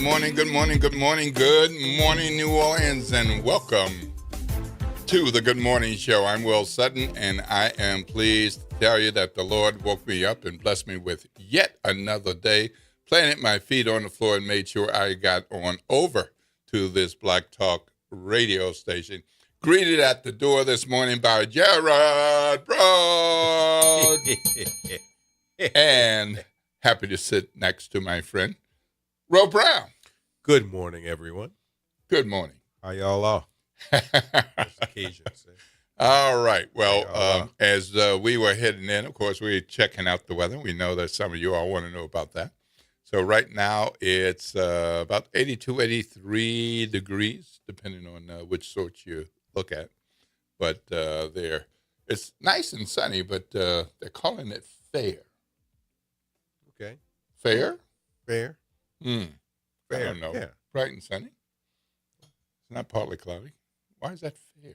morning, good morning, good morning, good morning, New Orleans, and welcome to the Good Morning Show. I'm Will Sutton, and I am pleased to tell you that the Lord woke me up and blessed me with yet another day, planted my feet on the floor and made sure I got on over to this Black Talk radio station. Greeted at the door this morning by Jared Broad, and happy to sit next to my friend, Ro Brown. Good morning, everyone. Good morning. How y'all are? Occasions. All right. Well, as we were heading in, of course, we're checking out the weather. We know that some of you all want to know about that. So right now it's about 82, 83 degrees, depending on which sort you look at. But it's nice and sunny, but they're calling it fair. Okay. Fair? Fair. I Fair. don't know. Yeah. Bright and sunny. It's not partly cloudy. Why is that fair?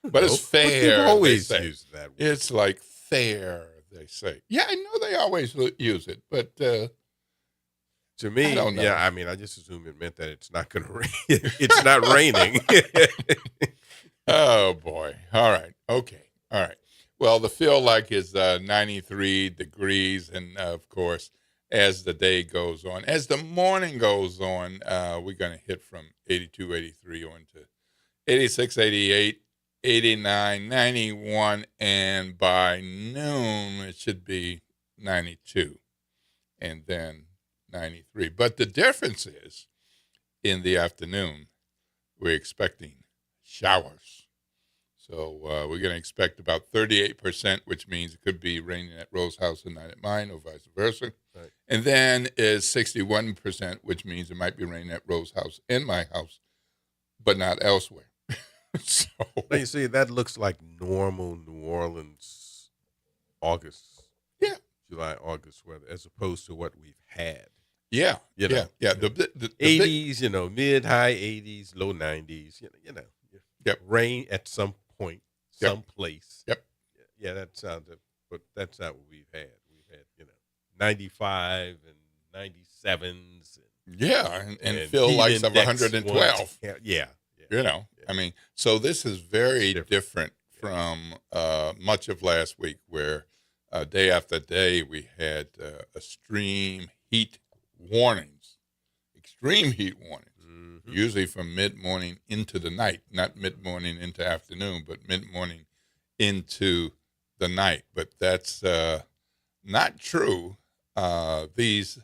But it's fair. People always they say. use that word. It's like fair, they say. Yeah, I know they always use it, but To me, I don't know. yeah, I mean, I just assume it meant that it's not going to rain. It's not raining. oh boy. All right. Okay. All right. Well, the feel like is 93 degrees, and of course, as the day goes on, as the morning goes on, we're going to hit from 82, 83 on to 86, 88, 89, 91, and by noon it should be 92, and then 93. But the difference is, in the afternoon, we're expecting showers. So we're going to expect about 38%, which means it could be raining at Rose House and not at mine, or vice versa. Right. And then is 61%, which means it might be raining at Rose House and my house, but not elsewhere. So Now, you see, that looks like normal New Orleans August, yeah, July, August weather, as opposed to what we've had. yeah, You know, yeah. The 80s, mid-high 80s, low 90s, Yep. Rain at some point, Yep. someplace. Yep. Yeah, that sounded, but that's not what we've had. We've had, 95 and 97s. yeah, and feel like of 112. Yeah. I mean, so this is very It's different from much of last week, where day after day we had extreme heat warnings, Mm-hmm. usually from mid-morning into the night, not mid-morning into afternoon, but mid-morning into the night. But that's not true these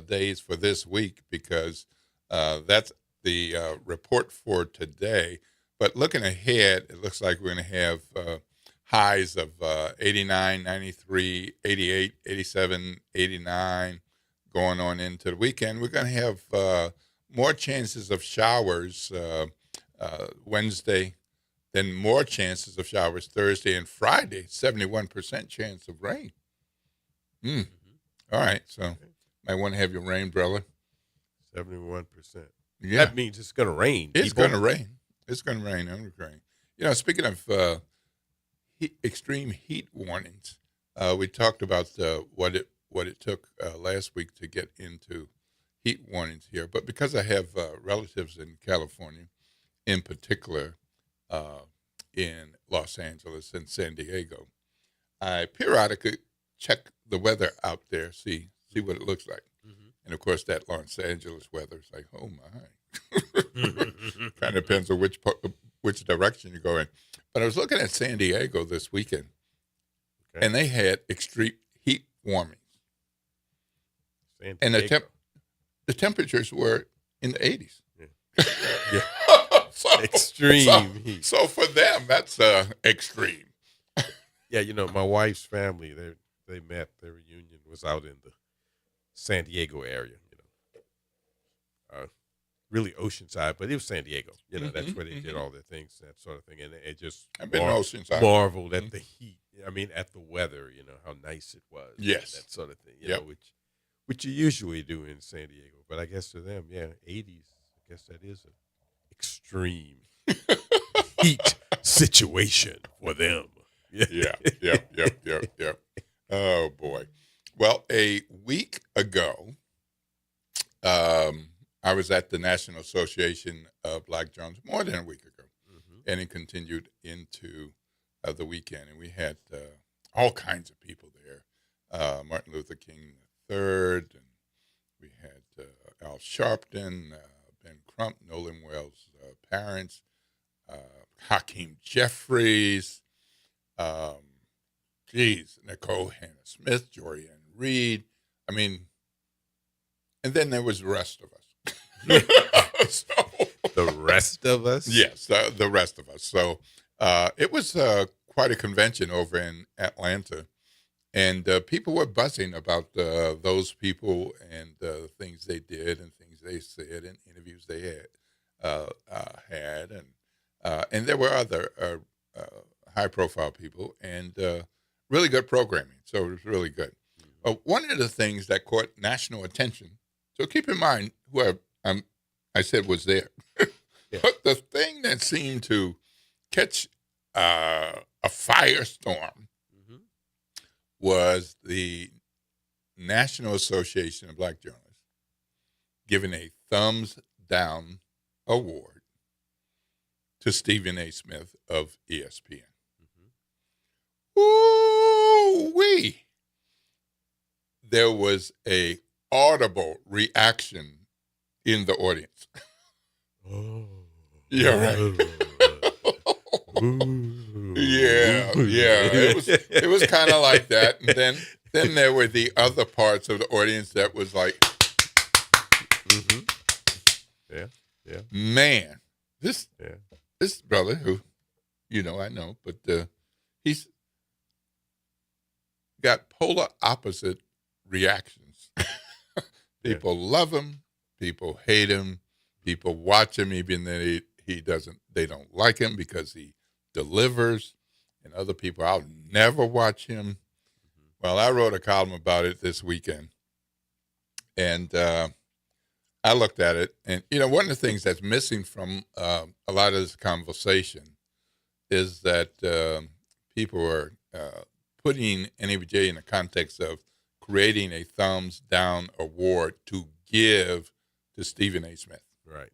days for this week, because that's the report for today. But looking ahead, it looks like we're going to have highs of 89, 93, 88, 87, 89 going on into the weekend. We're going to have more chances of showers Wednesday, then more chances of showers Thursday and Friday, 71% chance of rain. All right, so might want to have your rain umbrella. 71%. Yeah. That means it's going to rain. It's people. going to rain. It's going to rain. Speaking of extreme heat warnings, we talked about what it took last week to get into heat warnings here. But because I have relatives in California, in particular in Los Angeles and San Diego, I periodically check the weather out there, see what it looks like. Mm-hmm. And of course, that Los Angeles weather is like, oh my. Kind of depends on which direction you go in. But I was looking at San Diego this weekend, Okay. and they had extreme heat warmings, San and Diego. the temperatures were in the 80s. Yeah. So- Extreme heat. So for them, that's extreme. Yeah, my wife's family, they met, their reunion was out in the San Diego area, really Oceanside, but it was San Diego. That's where they did all their things, that sort of thing. And it just I've been to Oceanside. marveled at the heat. I mean, at the weather, how nice it was. Yes. That sort of thing, Yep. which you usually do in San Diego. But I guess to them, 80s, I guess that is an extreme heat situation for them. Yeah. Oh boy. Well, a week ago, was at the National Association of Black Journalists more than a week ago, and it continued into the weekend. And we had all kinds of people there. Martin Luther King III, and we had Al Sharpton, Ben Crump, Nolan Wells' parents, Hakeem Jeffries, Nicole Hannah Smith, Jorianne Reed. I mean, and then there was the rest of us. So, The rest of us? yes, the rest of us. So it was quite a convention over in Atlanta. And people were buzzing about those people and things they did and things they said and interviews they had. And there were other high-profile people and really good programming. So it was really good. One of the things that caught national attention, so keep in mind who I said was there, Yeah. but the thing that seemed to catch a firestorm was the National Association of Black Journalists giving a thumbs down award to Stephen A. Smith of ESPN. Ooh-wee. There was a audible reaction in the audience. Oh. Yeah, right. Yeah. It was kind of like that, and then there were the other parts of the audience that was like, Yeah. man, this Yeah. brother who, I know, but he's got polar opposite reactions. People love him, people hate him, people watch him even though they don't like him because he delivers, and other people, I'll never watch him. Well, I wrote a column about it this weekend, and I looked at it, and one of the things that's missing from a lot of this conversation is that people are putting NABJ in the context of creating a thumbs down award to give to Stephen A. Smith. Right.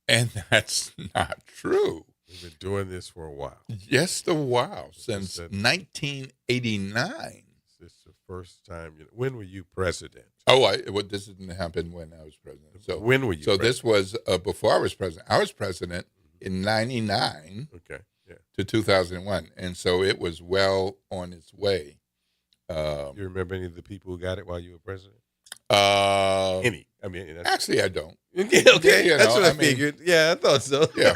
And that's not true. We've been doing this for a while. Just a while, since Is that- 1989. This is the first time. When were you president? This didn't happen when I was president. So when were you So president? this was before I was president. I was president in 99 Okay. Yeah. to 2001. And so it was well on its way. You remember any of the people who got it while you were president? Any? I mean, Actually, I don't. okay. Yeah, That's what I mean, figured. Yeah, I thought so. Yeah.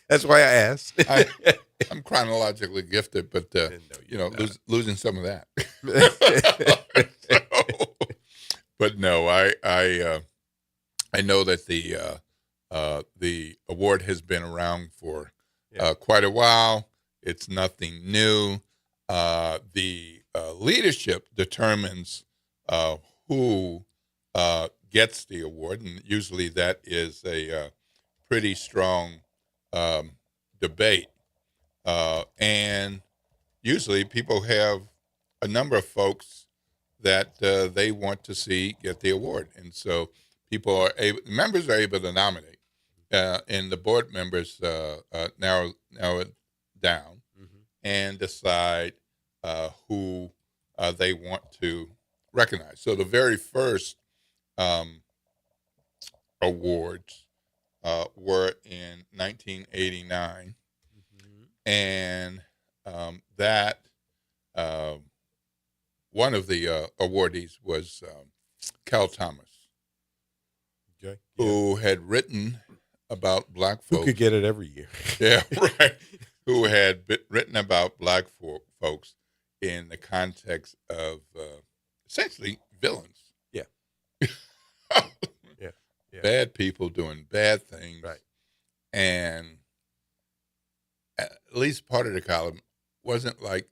That's why I asked. I'm chronologically gifted, but losing some of that. But no, I know that the award has been around for quite a while. It's nothing new. The leadership determines who gets the award, and usually that is a pretty strong debate. And usually people have a number of folks that they want to see get the award. And so members are able to nominate, and the board members narrow it down and decide who they want to recognize. So the very first awards were in 1989, and that one of the awardees was Cal Thomas, Okay. who had written about black Who folks. could get it every year? Yeah, right. Who had written about black folks in the context of essentially villains. Yeah. Yeah. Bad people doing bad things. Right. And at least part of the column wasn't like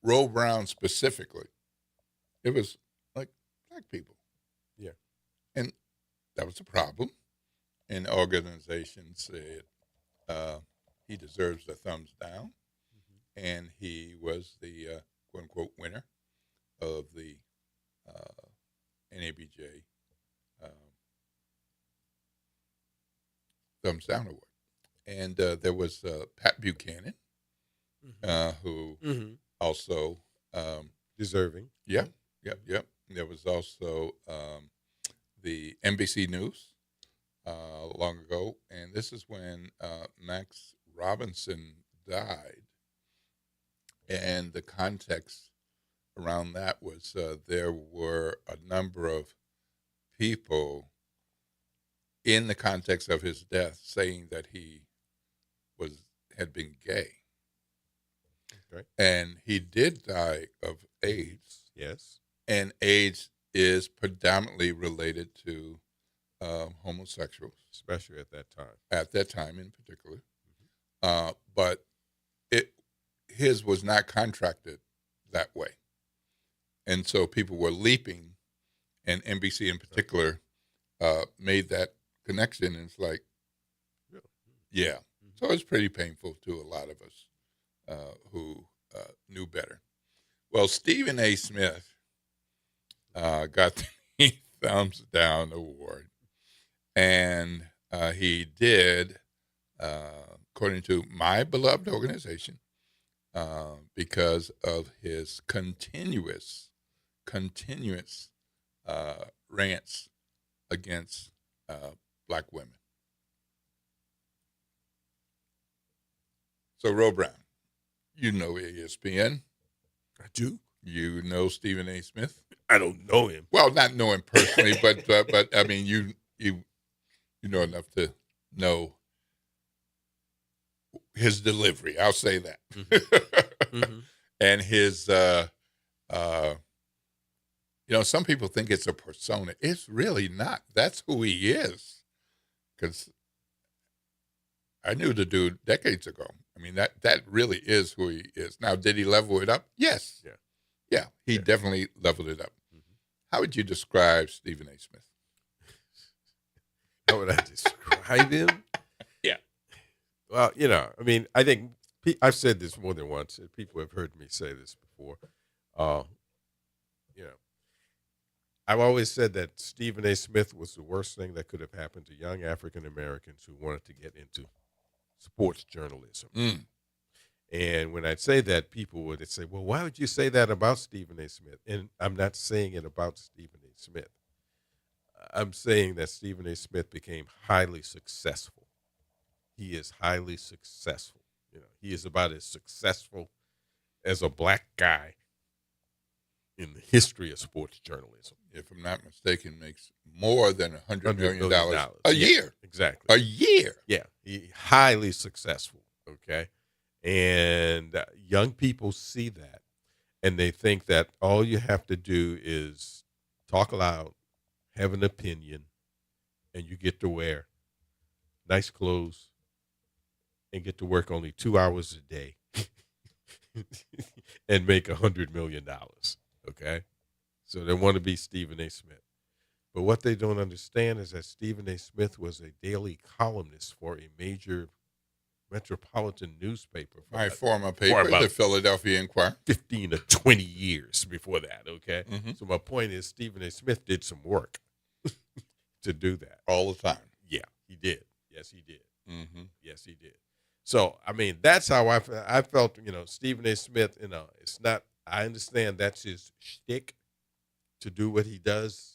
Ro Brown specifically. It was like black people. Yeah. And that was a problem. And the organization said he deserves the thumbs down. And he was the quote unquote winner of the NABJ Thumbs Down Award. And there was Pat Buchanan, who Mm-hmm. also, Deserving. yep. There was also the NBC News long ago, and this is when Max Robinson died. And the context around that was there were a number of people in the context of his death saying that he had been gay. Okay. And he did die of AIDS. Yes. And AIDS is predominantly related to homosexuals, Especially at that time. at that time in particular. But his was not contracted that way. And so people were leaping, and NBC in particular made that connection. And it's like, yeah. So it's pretty painful to a lot of us who knew better. Well, Stephen A. Smith got the Thumbs Down Award. And he did, according to my beloved organization, because of his continuous rants against black women. So, Ro Brown, you know ESPN. I do. You know Stephen A. Smith. I don't know him. Well, not know him personally, but I mean, you know enough to know his delivery. I'll say that. Mm-hmm. And his, some people think it's a persona. It's really not. That's who he is. Because I knew the dude decades ago. I mean, that really is who he is. Now, did he level it up? Yes. Yeah, he definitely leveled it up. Mm-hmm. How would you describe Stephen A. Smith? How would I describe him? Yeah. Well, I mean, I think I've said this more than once. People have heard me say this before. I've always said that Stephen A. Smith was the worst thing that could have happened to young African Americans who wanted to get into sports journalism. Mm. And when I say that, people would say, well, why would you say that about Stephen A. Smith? And I'm not saying it about Stephen A. Smith. I'm saying that Stephen A. Smith became highly successful. He is highly successful. He is about as successful as a black guy in the history of sports journalism. If I'm not mistaken, makes more than $100 million a year. Exactly. A year. Yeah. He highly successful. Okay. And young people see that, and they think that all you have to do is talk loud, have an opinion, and you get to wear nice clothes and get to work only 2 hours a day and make $100 million. Okay? So they want to be Stephen A. Smith. But what they don't understand is that Stephen A. Smith was a daily columnist for a major metropolitan newspaper. My former paper, the Philadelphia Inquirer. 15 to 20 years before that, okay? Mm-hmm. So my point is Stephen A. Smith did some work to do that. All the time. Yeah, he did. Yes, he did. Mm-hmm. Yes, he did. So, I mean, that's how I felt, Stephen A. Smith, it's not, I understand that's his shtick to do what he does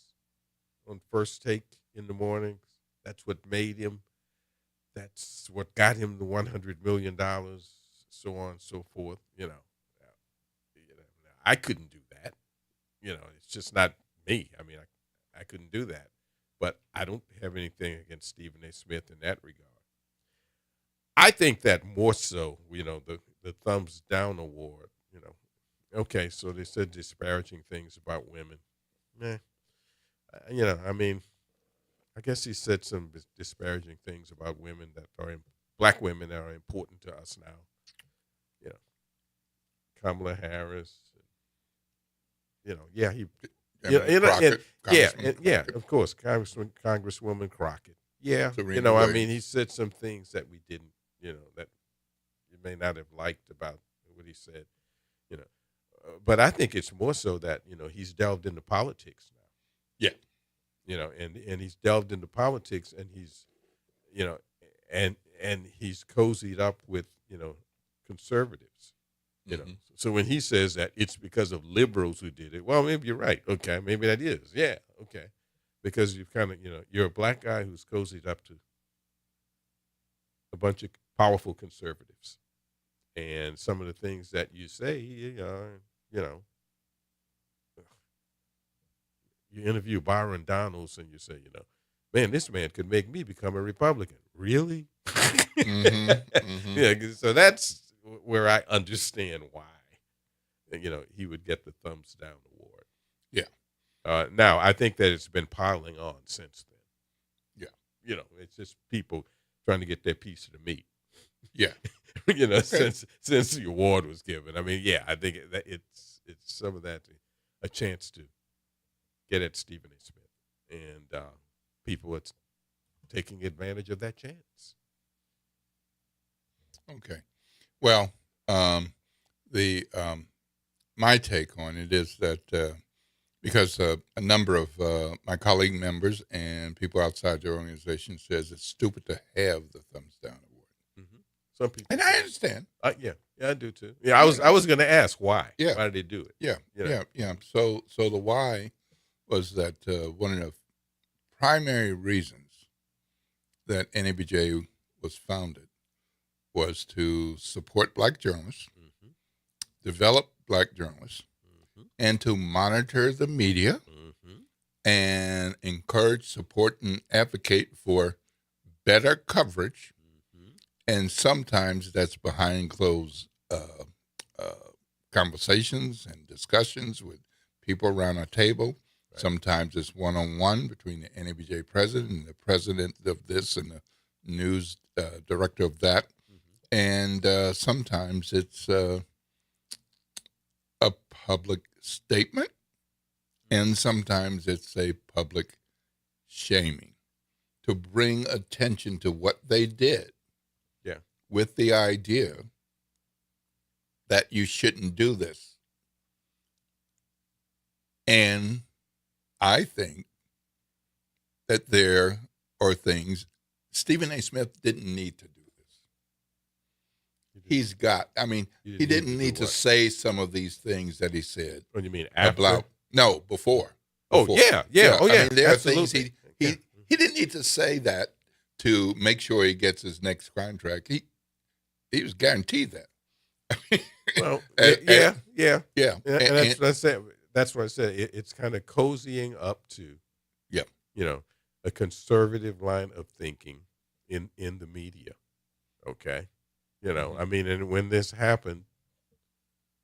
on First Take in the mornings. That's what made him. That's what got him the $100 million, so on and so forth. I couldn't do that. It's just not me. I mean, I couldn't do that. But I don't have anything against Stephen A. Smith in that regard. I think that more so, the Thumbs Down Award, okay, so they said disparaging things about women. I mean, I guess he said some disparaging things about women black women that are important to us now. Kamala Harris. Of course, Congresswoman Crockett. Yeah, Serena I Williams. mean, he said some things that we didn't, that you may not have liked about what he said, but I think it's more so that, he's delved into politics now. Yeah. And he's delved into politics, and he's, and he's cozied up with conservatives. Mhm. So when he says that it's because of liberals who did it, well, maybe you're right. Okay, maybe that is. Yeah, okay, because you've kind of you're a black guy who's cozied up to a bunch of powerful conservatives, and some of the things that you say, you interview Byron Donalds and you say, man, this man could make me become a Republican. Really? Mhm. Mhm. Yeah. So that's where I understand why, he would get the thumbs down award. Yeah. Now I think that it's been piling on since then. Yeah. It's just people trying to get their piece of the meat. Yeah. Since the award was given. I mean, yeah, I think that it's some of that, a chance to get at Stephen A. Smith, and people are taking advantage of that chance. Okay. Well, the my take on it is that because a number of my colleague members and people outside the organization says it's stupid to have the thumbs down award. Mm-hmm. Some people, and I understand. Yeah, I do too. Yeah, I was going to ask why. Yeah. Why did they do it? Yeah. So the why was that one of the primary reasons that NABJ was founded was to support black journalists, mm-hmm. develop black journalists, mm-hmm. and to monitor the media mm-hmm. and encourage, support, and advocate for better coverage. Mm-hmm. And sometimes that's behind closed conversations and discussions with people around a table. Right. Sometimes it's one-on-one between the NABJ president and the president of this and the news director of that. Mm-hmm. And sometimes it's a public statement, and sometimes it's a public shaming to bring attention to what they did. Yeah. With the idea that you shouldn't do this. And I think that there are things Stephen A. Smith didn't need to do this. He didn't need to say some of these things that he said. What do you mean, after? Before. Oh, yeah. Oh, yeah. There absolutely. are things he didn't need to say that to make sure he gets his next contract. He was guaranteed that. Well, yeah. And that's what I said. That's what I said. It's kind of cozying up to, a conservative line of thinking in the media. Okay, I mean, and when this happened,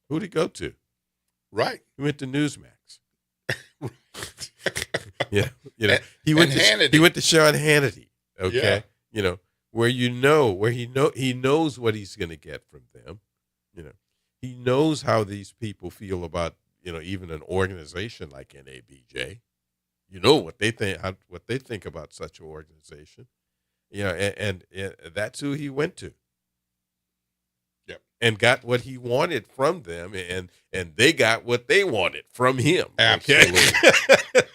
who'd he go to? Right, he went to Newsmax. He went to Sean Hannity. Okay, where he knows what he's going to get from them. He knows how these people feel about, even an organization like NABJ. What they think about such an organization. And that's who he went to. Yep. And got what he wanted from them, and they got what they wanted from him. Absolutely.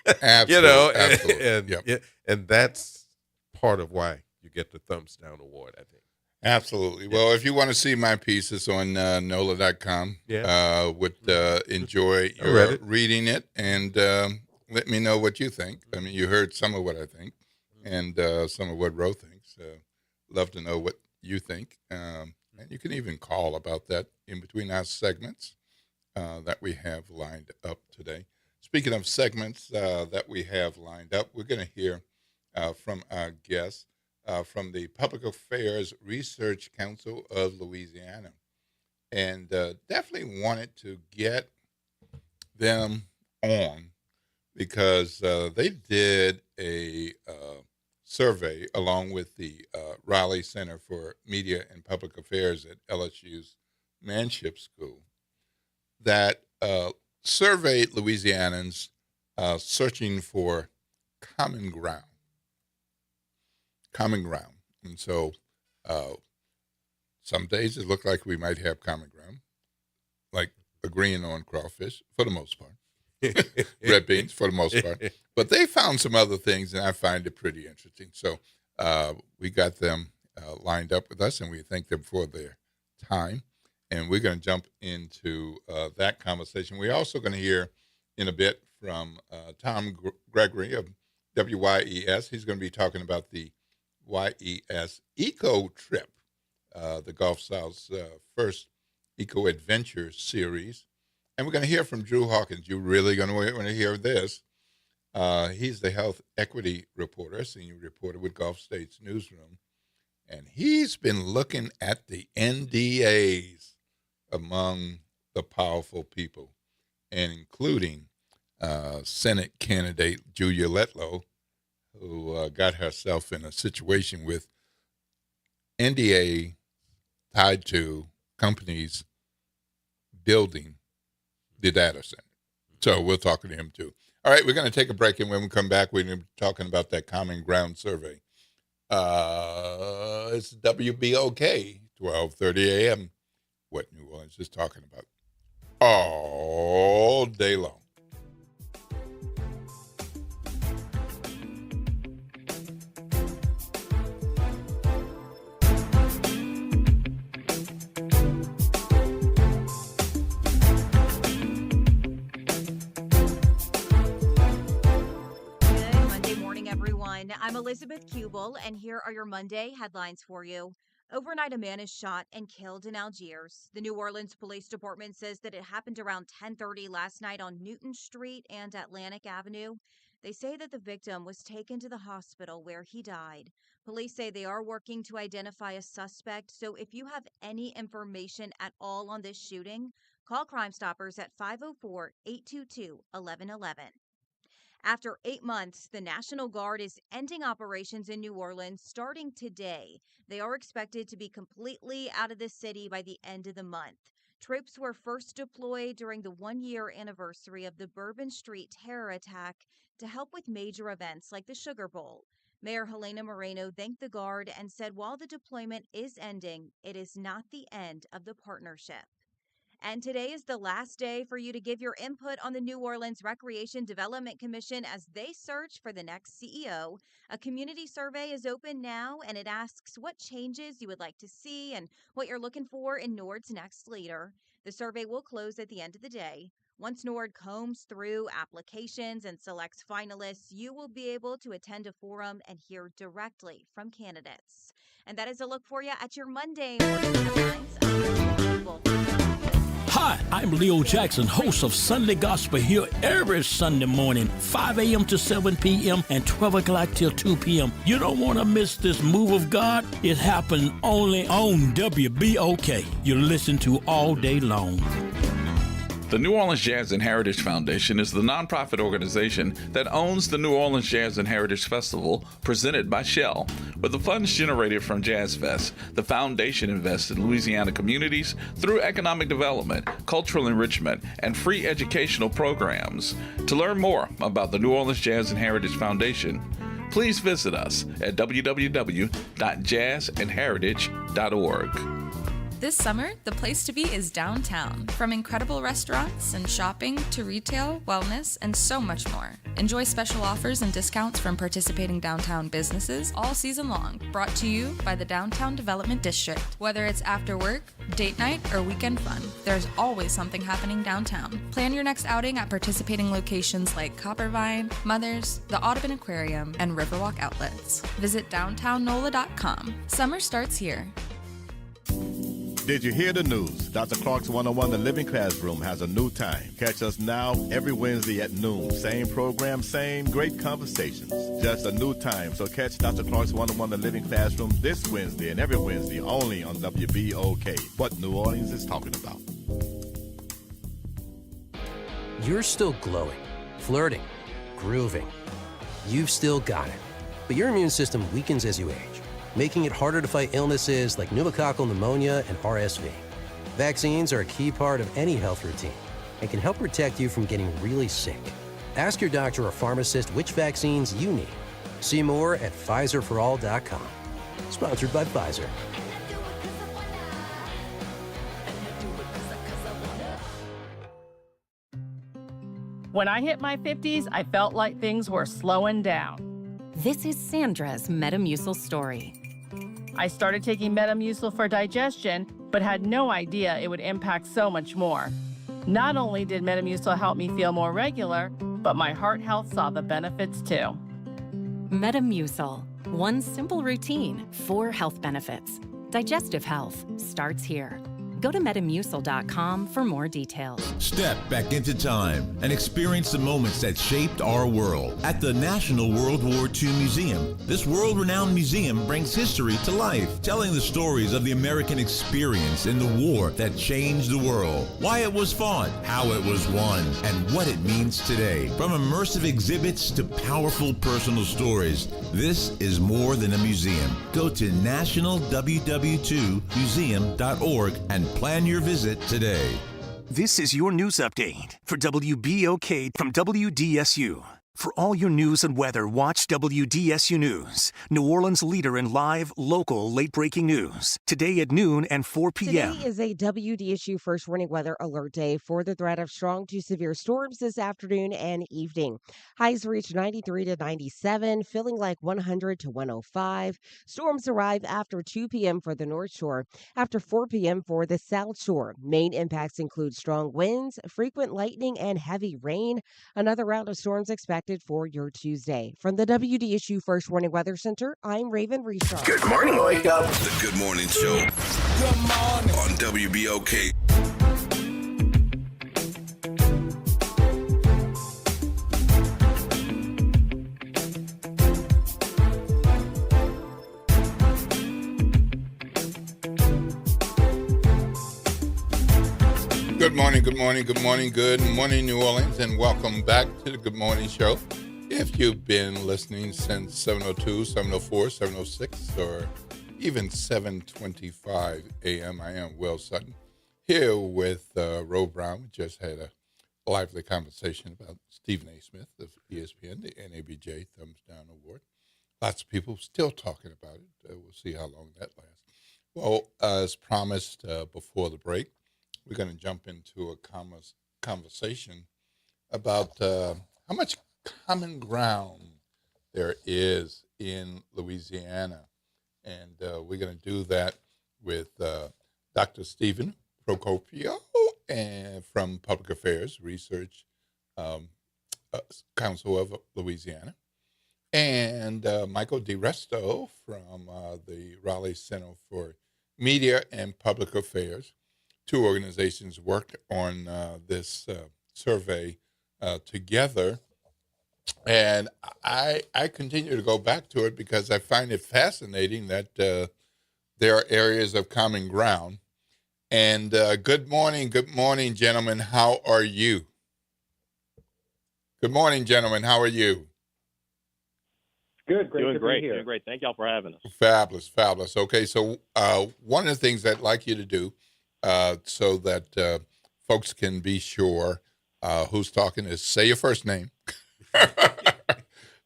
Okay? Absolutely. And that's part of why you get the thumbs down award, I think. Absolutely. Well, if you want to see my pieces on NOLA.com, would enjoy your reading it, and let me know what you think. I mean, you heard some of what I think and some of what Ro thinks. Love to know what you think. And you can even call about that in between our segments that we have lined up today. Speaking of segments that we have lined up, we're going to hear from our guests. From the Public Affairs Research Council of Louisiana. And definitely wanted to get them on because they did a survey along with the Raleigh Center for Media and Public Affairs at LSU's Manship School that surveyed Louisianans searching for common ground. And so some days it looked like we might have common ground, like agreeing on crawfish for the most part, red beans for the most part. But they found some other things, and I find it pretty interesting. So we got them lined up with us, and we thank them for their time. And we're going to jump into that conversation. We're also going to hear in a bit from Tom Gregory of WYES. He's going to be talking about the YES Eco Trip, the Gulf South's first Eco Adventure series. And we're going to hear from Drew Hawkins. You're really going to want to hear this. He's the health equity reporter, senior reporter with Gulf States Newsroom. And he's been looking at the NDAs among the powerful people, and including Senate candidate Julia Letlow, who got herself in a situation with NDA tied to companies building the data center. So we'll talk to him too. All right, we're going to take a break, and when we come back, we're going to be talking about that Common Ground survey. It's WBOK, 12:30 a.m., what New Orleans is talking about all day long. I'm Elizabeth Kubel, and here are your Monday headlines for you. Overnight, a man is shot and killed in Algiers. The New Orleans Police Department says that it happened around 10:30 last night on Newton Street and Atlantic Avenue. They say that the victim was taken to the hospital where he died. Police say they are working to identify a suspect, so if you have any information at all on this shooting, call Crime Stoppers at 504-822-1111. After 8 months, the National Guard is ending operations in New Orleans starting today. They are expected to be completely out of the city by the end of the month. Troops were first deployed during the one-year anniversary of the Bourbon Street terror attack to help with major events like the Sugar Bowl. Mayor Helena Moreno thanked the Guard and said while the deployment is ending, it is not the end of the partnership. And today is the last day for you to give your input on the New Orleans Recreation Development Commission as they search for the next CEO. A community survey is open now, and it asks what changes you would like to see and what you're looking for in NORD's next leader. The survey will close at the end of the day. Once NORD combs through applications and selects finalists, you will be able to attend a forum and hear directly from candidates. And that is a look for you at your Monday morning headlines. Hi, I'm Leo Jackson, host of Sunday Gospel here every Sunday morning, 5 a.m. to 7 p.m. and 12 o'clock till 2 p.m. You don't want to miss this move of God. It happens only on WBOK. You listen to all day long. The New Orleans Jazz and Heritage Foundation is the nonprofit organization that owns the New Orleans Jazz and Heritage Festival presented by Shell. With the funds generated from Jazz Fest, the foundation invests in Louisiana communities through economic development, cultural enrichment, and free educational programs. To learn more about the New Orleans Jazz and Heritage Foundation, please visit us at www.jazzandheritage.org. This summer, the place to be is downtown. From incredible restaurants and shopping to retail, wellness, and so much more. Enjoy special offers and discounts from participating downtown businesses all season long. Brought to you by the Downtown Development District. Whether it's after work, date night, or weekend fun, there's always something happening downtown. Plan your next outing at participating locations like Coppervine, Mother's, the Audubon Aquarium, and Riverwalk Outlets. Visit downtownnola.com. Summer starts here. Did you hear the news? Dr. Clark's 101 The Living Classroom has a new time. Catch us now every Wednesday at noon. Same program, same great conversations. Just a new time. So catch Dr. Clark's 101 The Living Classroom this Wednesday and every Wednesday only on WBOK. What New Orleans is talking about. You're still glowing, flirting, grooving. You've still got it. But your immune system weakens as you age, making it harder to fight illnesses like pneumococcal pneumonia and RSV. Vaccines are a key part of any health routine and can help protect you from getting really sick. Ask your doctor or pharmacist which vaccines you need. See more at PfizerForAll.com. Sponsored by Pfizer. When I hit my 50s, I felt like things were slowing down. This is Sandra's Metamucil story. I started taking Metamucil for digestion, but had no idea it would impact so much more. Not only did Metamucil help me feel more regular, but my heart health saw the benefits too. Metamucil. One simple routine, 4 health benefits. Digestive health starts here. Go to Metamucil.com for more details. Step back into time and experience the moments that shaped our world. At the National World War II Museum, this world-renowned museum brings history to life, telling the stories of the American experience in the war that changed the world, why it was fought, how it was won, and what it means today. From immersive exhibits to powerful personal stories, this is more than a museum. Go to nationalww2museum.org and plan your visit today. This is your news update for WBOK from WDSU. For all your news and weather, watch WDSU News, New Orleans' leader in live, local, late-breaking news. Today at noon and 4 p.m. Today is a WDSU First Warning Weather Alert Day for the threat of strong to severe storms this afternoon and evening. Highs reach 93 to 97, feeling like 100 to 105. Storms arrive after 2 p.m. for the North Shore, after 4 p.m. for the South Shore. Main impacts include strong winds, frequent lightning, and heavy rain. Another round of storms expected for your Tuesday. From the WDSU First Warning Weather Center, I'm Raven Richard. Good morning, wake up. The Good Morning Show. Good morning. On WBOK. Good morning, good morning, good morning, good morning, New Orleans, and welcome back to the Good Morning Show. If you've been listening since 7:02, 7:04, 7:06, or even 7:25 a.m., I am Will Sutton, here with Ro Brown. We just had a lively conversation about Stephen A. Smith of ESPN, the NABJ Thumbs Down Award. Lots of people still talking about it. We'll see how long that lasts. Well, as promised before the break, we're going to jump into a conversation about how much common ground there is in Louisiana. And we're going to do that with Dr. Stephen Procopio and from Public Affairs Research Council of Louisiana, and Michael DiResto from the Raleigh Center for Media and Public Affairs. Two organizations worked on this survey together, and I continue to go back to it because I find it fascinating that there are areas of common ground. And good morning, gentlemen. How are you? Good morning, gentlemen. How are you? Good, great Doing to great, be here. doing great. Thank y'all for having us. Fabulous, fabulous. Okay, so one of the things I'd like you to do so that folks can be sure who's talking is say your first name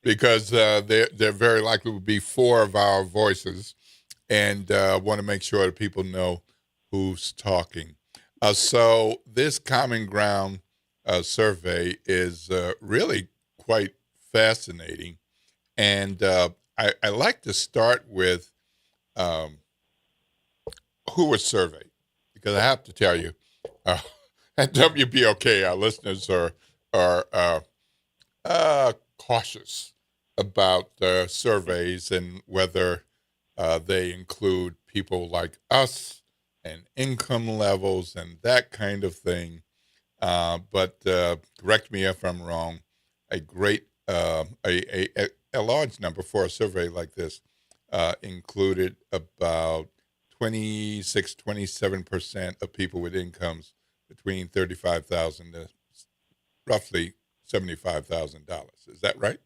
because there very likely will be 4 of our voices, and want to make sure that people know who's talking. So this Common Ground survey is really quite fascinating, and I like to start with who was surveyed. Because I have to tell you, at WBOK, our listeners are cautious about surveys and whether they include people like us and income levels and that kind of thing. But correct me if I'm wrong. A large number for a survey like this included about 27% of people with incomes between $35,000 to roughly $75,000. Is that right?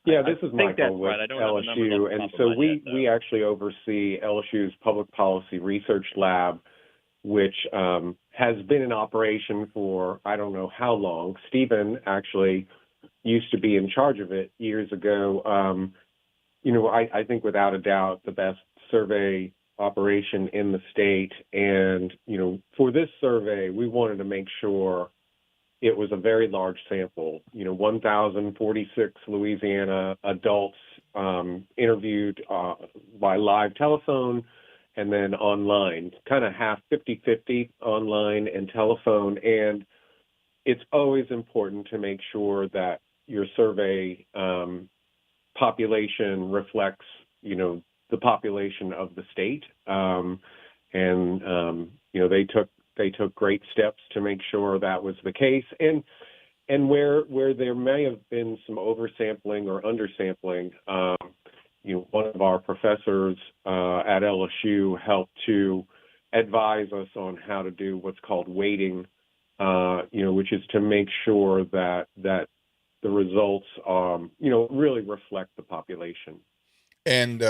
Yeah, this is I think Michael that's with right. I don't have the numbers LSU, off the and top of so my we head, we actually oversee LSU's Public Policy Research Lab, which has been in operation for I don't know how long. Stephen actually used to be in charge of it years ago. I think without a doubt the best survey operation in the state. And, for this survey, we wanted to make sure it was a very large sample, 1,046 Louisiana adults interviewed by live telephone and then online, kind of half 50-50 online and telephone. And it's always important to make sure that your survey population reflects, the population of the state. They took great steps to make sure that was the case. And where there may have been some oversampling or undersampling, one of our professors at LSU helped to advise us on how to do what's called weighting, which is to make sure that the results, really reflect the population. And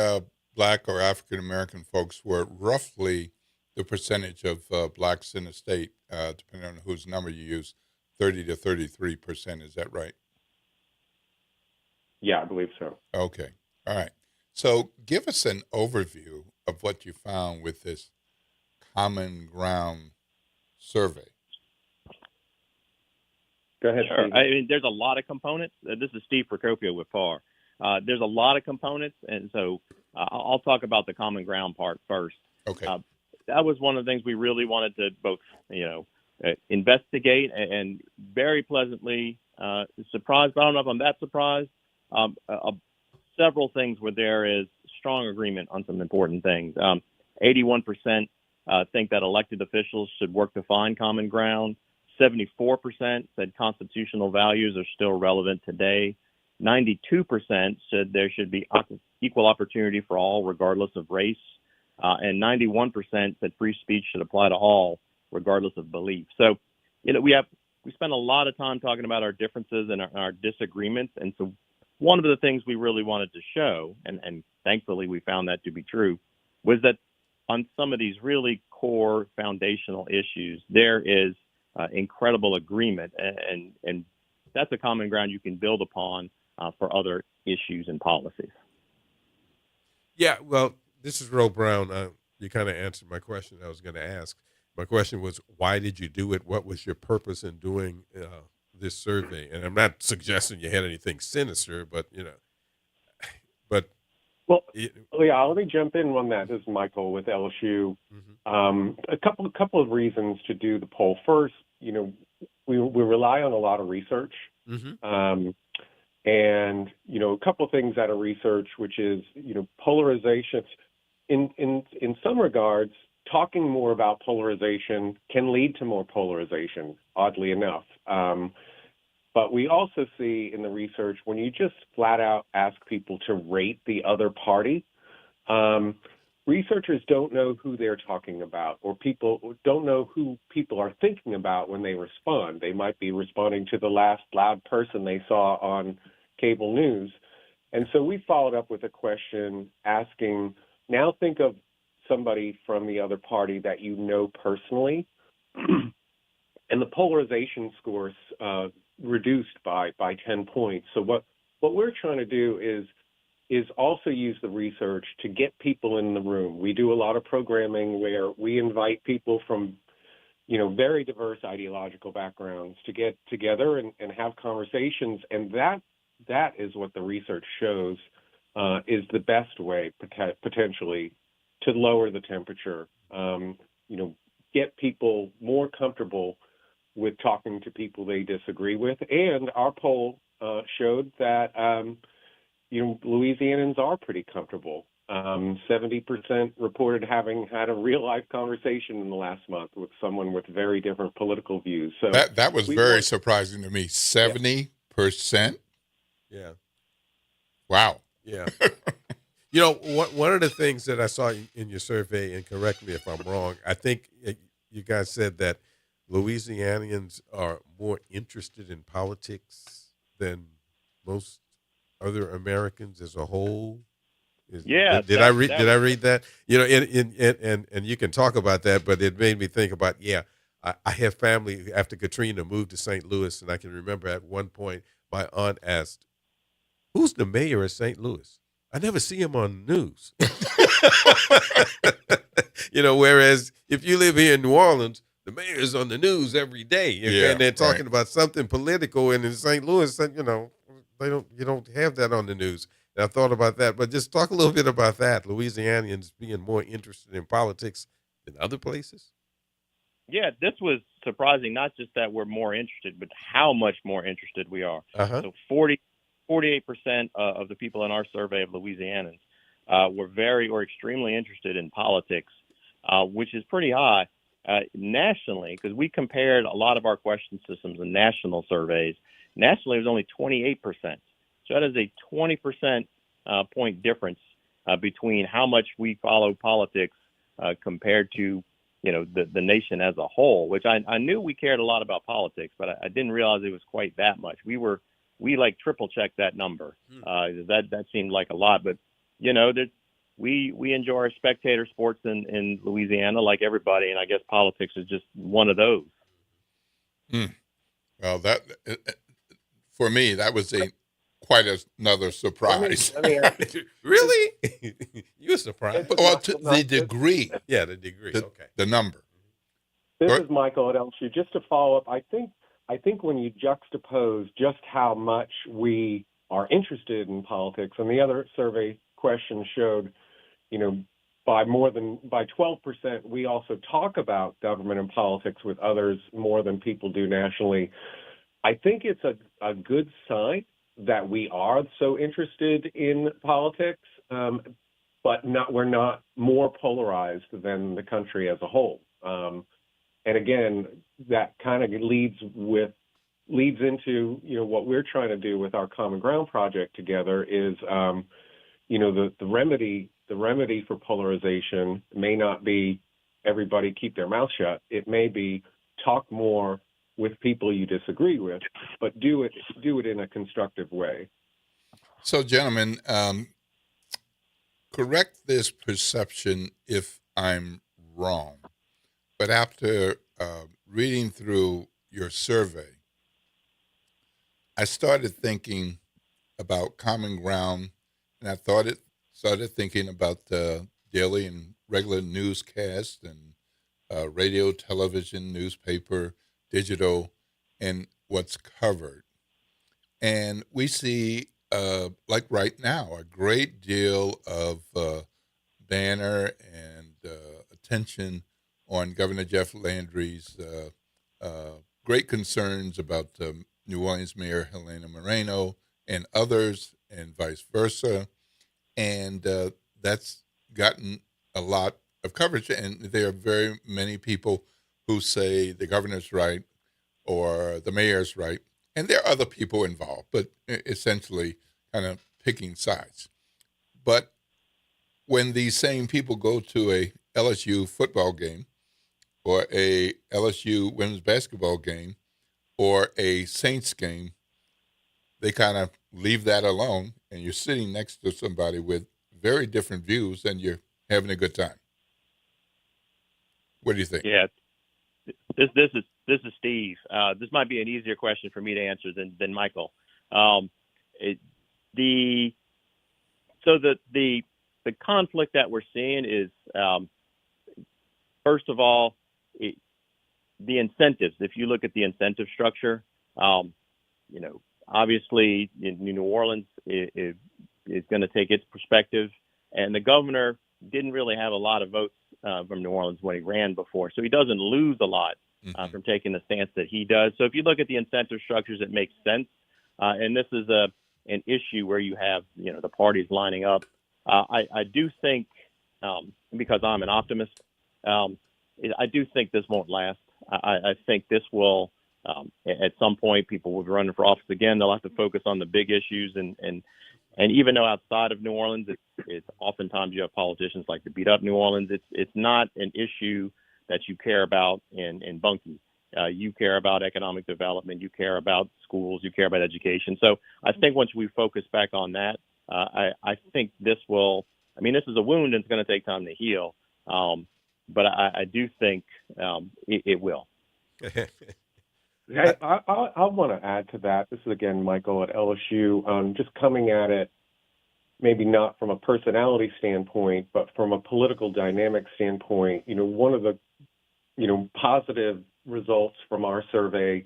Black or African American folks were roughly the percentage of blacks in the state, depending on whose number you use, 30 to 33%. Is that right? Yeah, I believe so. Okay. All right. So give us an overview of what you found with this Common Ground survey. Go ahead, Sure. Steve. I mean, there's a lot of components. This is Steve Procopio with FAR. There's a lot of components, and so I'll talk about the Common Ground part first. Okay. That was one of the things we really wanted to both, investigate and very pleasantly surprised. But I don't know if I'm that surprised. Several things were there is strong agreement on some important things. 81% think that elected officials should work to find common ground. 74% said constitutional values are still relevant today. 92% said there should be equal opportunity for all, regardless of race. And 91% said free speech should apply to all, regardless of belief. So, we spent a lot of time talking about our differences and our disagreements. And so one of the things we really wanted to show, and thankfully we found that to be true, was that on some of these really core foundational issues, there is incredible agreement. And that's a common ground you can build upon for other issues and policies. Yeah, well, this is Ro Brown. You kind of answered my question I was going to ask. My question was, why did you do it? What was your purpose in doing this survey? And I'm not suggesting you had anything sinister, but, Well, yeah, let me jump in on that. This is Michael with LSU. A couple of reasons to do the poll. First, we rely on a lot of research. And, a couple of things out of research, which is, polarization. In some regards, talking more about polarization can lead to more polarization, oddly enough. But we also see in the research, when you just flat out ask people to rate the other party, researchers don't know who they're talking about, or people don't know who people are thinking about when they respond. They might be responding to the last loud person they saw on cable news. And so we followed up with a question asking, now think of somebody from the other party that you know personally, and the polarization scores reduced by 10 points. So what we're trying to do is also use the research to get people in the room. We do a lot of programming where we invite people from, very diverse ideological backgrounds to get together and have conversations. And that is what the research shows is the best way potentially to lower the temperature, get people more comfortable with talking to people they disagree with. And our poll showed that, Louisianans are pretty comfortable. 70% reported having had a real-life conversation in the last month with someone with very different political views. So that was very surprising to me. 70%? Yeah. Wow. Yeah. One of the things that I saw in your survey, and correct me if I'm wrong, I think you guys said that Louisianians are more interested in politics than most other Americans as a whole. Did I read that? And you can talk about that, but it made me think about, I have family after Katrina moved to St. Louis, and I can remember at one point my aunt asked, "Who's the mayor of St. Louis? I never see him on the news." Whereas if you live here in New Orleans, the mayor's on the news every day, and they're talking about something political. And in St. Louis, you don't have that on the news. I thought about that, but just talk a little bit about that. Louisianians being more interested in politics than other places. Yeah, this was surprising, not just that we're more interested, but how much more interested we are. Uh-huh. So 48% of the people in our survey of Louisianans were very or extremely interested in politics, which is pretty high nationally, because we compared a lot of our question systems in national surveys. Nationally, it was only 28%. So that is a 20% point difference between how much we follow politics compared to, the nation as a whole, which I knew we cared a lot about politics, but I didn't realize it was quite that much. We like triple checked that number. That seemed like a lot, but we enjoy our spectator sports in Louisiana like everybody, and I guess politics is just one of those. Well, that for me, that was quite another surprise. Really? You were surprised? Well, to the degree. Yeah, the degree. Okay. The number. This is Michael at LSU. Just to follow up, I think when you juxtapose just how much we are interested in politics, and the other survey question showed, by 12%, we also talk about government and politics with others more than people do nationally. I think it's a good sign that we are so interested in politics, but we're not more polarized than the country as a whole. And again, that kind of leads into what we're trying to do with our Common Ground project together is the remedy for polarization may not be everybody keep their mouth shut. It may be talk more with people you disagree with, but do it in a constructive way. So, gentlemen, correct this perception if I'm wrong, but after reading through your survey, I started thinking about Common Ground, and I started thinking about the daily and regular newscast and radio, television, newspaper, digital, and what's covered. And we see, like right now, a great deal of banner and attention on Governor Jeff Landry's great concerns about New Orleans Mayor Helena Moreno and others, and vice versa. And that's gotten a lot of coverage. And there are very many people who say the governor's right or the mayor's right. And there are other people involved, but essentially kind of picking sides. But when these same people go to a LSU football game or a LSU women's basketball game or a Saints game, they kind of leave that alone, and you're sitting next to somebody with very different views, and you're having a good time. What do you think? Yeah, this is Steve. This might be an easier question for me to answer than Michael. The conflict that we're seeing is, first of all, the incentives. If you look at the incentive structure, obviously New Orleans is going to take its perspective, and the governor didn't really have a lot of votes from New Orleans when he ran before, so he doesn't lose a lot from taking the stance that he does. So if you look at the incentive structures, it makes sense, and this is an issue where you have the parties lining up. I do think, because I'm an optimist, I do think this won't last. I think this will, at some point, people will be running for office again. They'll have to focus on the big issues, and even though outside of New Orleans, it's oftentimes you have politicians like to beat up New Orleans. It's not an issue that you care about in Bunkie. You care about economic development. You care about schools. You care about education. So I think once we focus back on that, I think this will. I mean, this is a wound, and it's going to take time to heal. But I do think it will. I want to add to that. This is, again, Michael at LSU, just coming at it maybe not from a personality standpoint, but from a political dynamic standpoint. One of the, positive results from our survey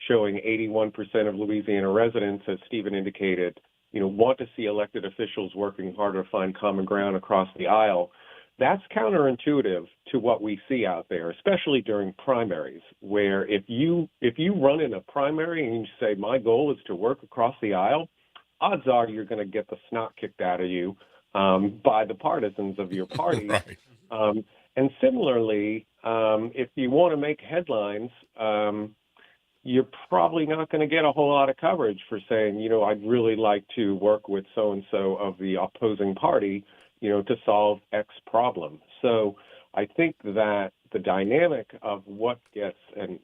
showing 81% of Louisiana residents, as Stephen indicated, want to see elected officials working harder to find common ground across the aisle. That's counterintuitive to what we see out there, especially during primaries, where if you run in a primary and you say, my goal is to work across the aisle, odds are you're going to get the snot kicked out of you by the partisans of your party. Right. And similarly, if you want to make headlines, you're probably not going to get a whole lot of coverage for saying, I'd really like to work with so-and-so of the opposing party, to solve X problem. So I think that the dynamic of what gets, and,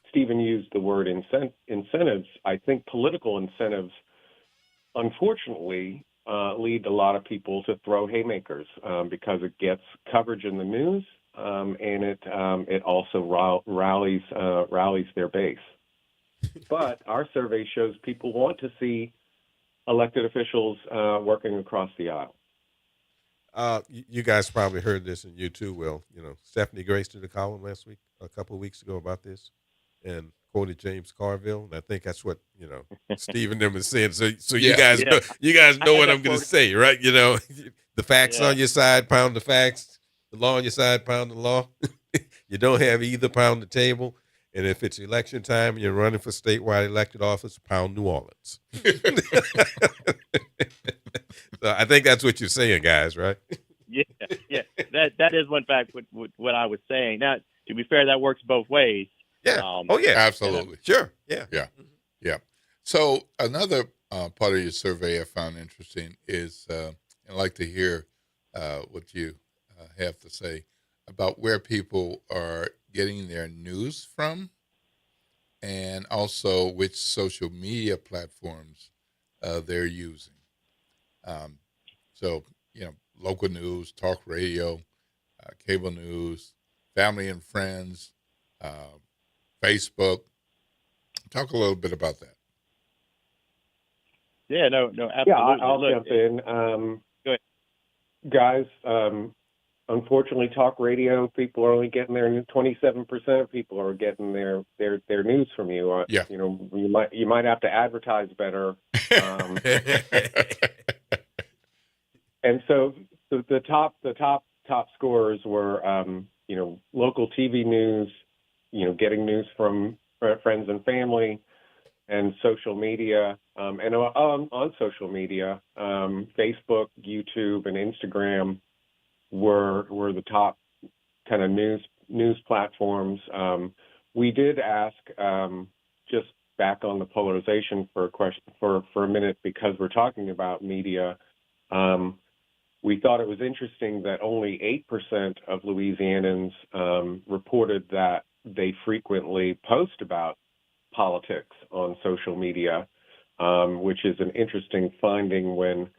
Stephen used the word incentives. I think political incentives, unfortunately, lead a lot of people to throw haymakers because it gets coverage in the news and it also rallies their base. But our survey shows people want to see elected officials working across the aisle. You guys probably heard this, and you too will. Stephanie Grace did a column a couple of weeks ago about this, and quoted James Carville, and I think that's what Steve and them is saying. So you guys know what I'm going to say, right? The facts on your side, pound the facts. The law on your side, pound the law. You don't have either, pound the table. And if it's election time and you're running for statewide elected office, pound New Orleans. So I think that's what you're saying, guys, right? Yeah. That is one fact. What I was saying. Now, to be fair, that works both ways. Yeah. Absolutely. Sure. Yeah. Yeah. So another part of your survey I found interesting is I'd like to hear what you have to say about where people are getting their news from, and also which social media platforms they're using. So, local news, talk radio, cable news, family and friends, Facebook. Talk a little bit about that. Yeah, no, absolutely. Yeah, I'll jump in. Go ahead. Guys, unfortunately, talk radio, people are only getting 27% of people are getting their news from you. You might have to advertise better. And so the top scorers were, local TV news, getting news from friends and family, and social media. And on social media, Facebook, YouTube, and Instagram were the top kind of news platforms. We did ask, just back on the polarization for a question for a minute, because we're talking about media. We thought it was interesting that only 8% of Louisianans reported that they frequently post about politics on social media, which is an interesting finding when,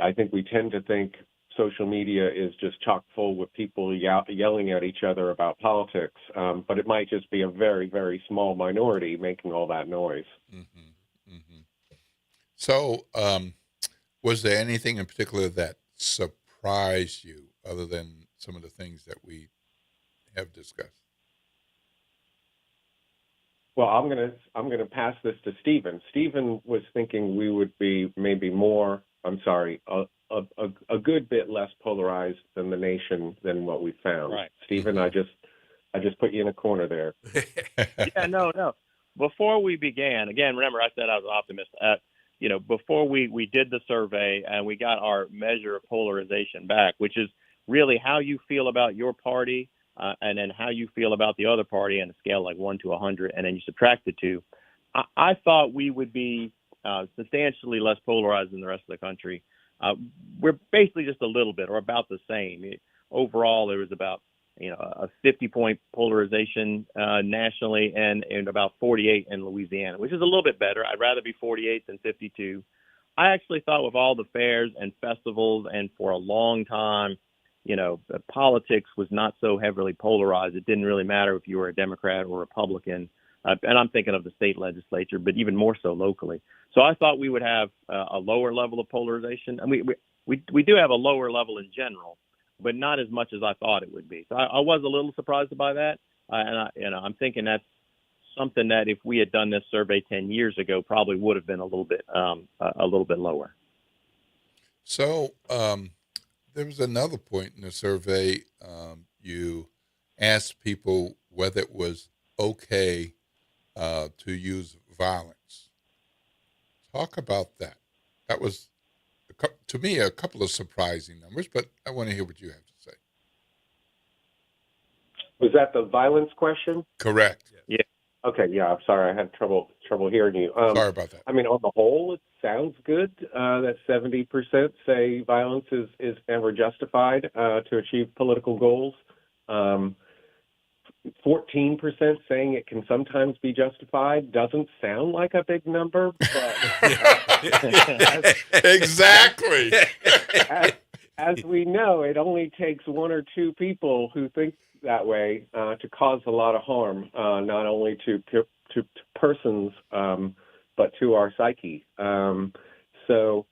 I think we tend to think social media is just chock full with people yelling at each other about politics, but it might just be a very, very small minority making all that noise. Mm-hmm. Mm-hmm. So, was there anything in particular that surprised you, other than some of the things that we have discussed? Well, I'm gonna pass this to Stephen. Stephen was thinking we would be maybe more. A good bit less polarized than the nation than what we found. Right. Stephen, I just put you in a corner there. Yeah, no. Before we began, again, remember I said I was an optimist. Before we did the survey and we got our measure of polarization back, which is really how you feel about your party and then how you feel about the other party on a scale like 1 to 100, and then you subtract the two. I thought we would be substantially less polarized than the rest of the country. We're basically just a little bit or about the same. Overall, there was about a 50-point polarization nationally and about 48 in Louisiana, which is a little bit better. I'd rather be 48 than 52. I actually thought with all the fairs and festivals and for a long time, politics was not so heavily polarized. It didn't really matter if you were a Democrat or Republican. And I'm thinking of the state legislature, but even more so locally. So I thought we would have a lower level of polarization. I mean, we do have a lower level in general, but not as much as I thought it would be. So I was a little surprised by that, and I'm thinking that's something that if we had done this survey 10 years ago, probably would have been a little bit lower. So there was another point in the survey. You asked people whether it was okay to use violence. Talk about that. That was, to me, a couple of surprising numbers, but I want to hear what you have to say. Was that the violence question? Correct. Yeah. Okay. Yeah. I'm sorry. I had trouble hearing you. Sorry about that. I mean, on the whole, it sounds good that 70% say violence is never justified to achieve political goals. 14% saying it can sometimes be justified doesn't sound like a big number, but exactly. As we know, it only takes one or two people who think that way to cause a lot of harm, not only to persons, but to our psyche. So,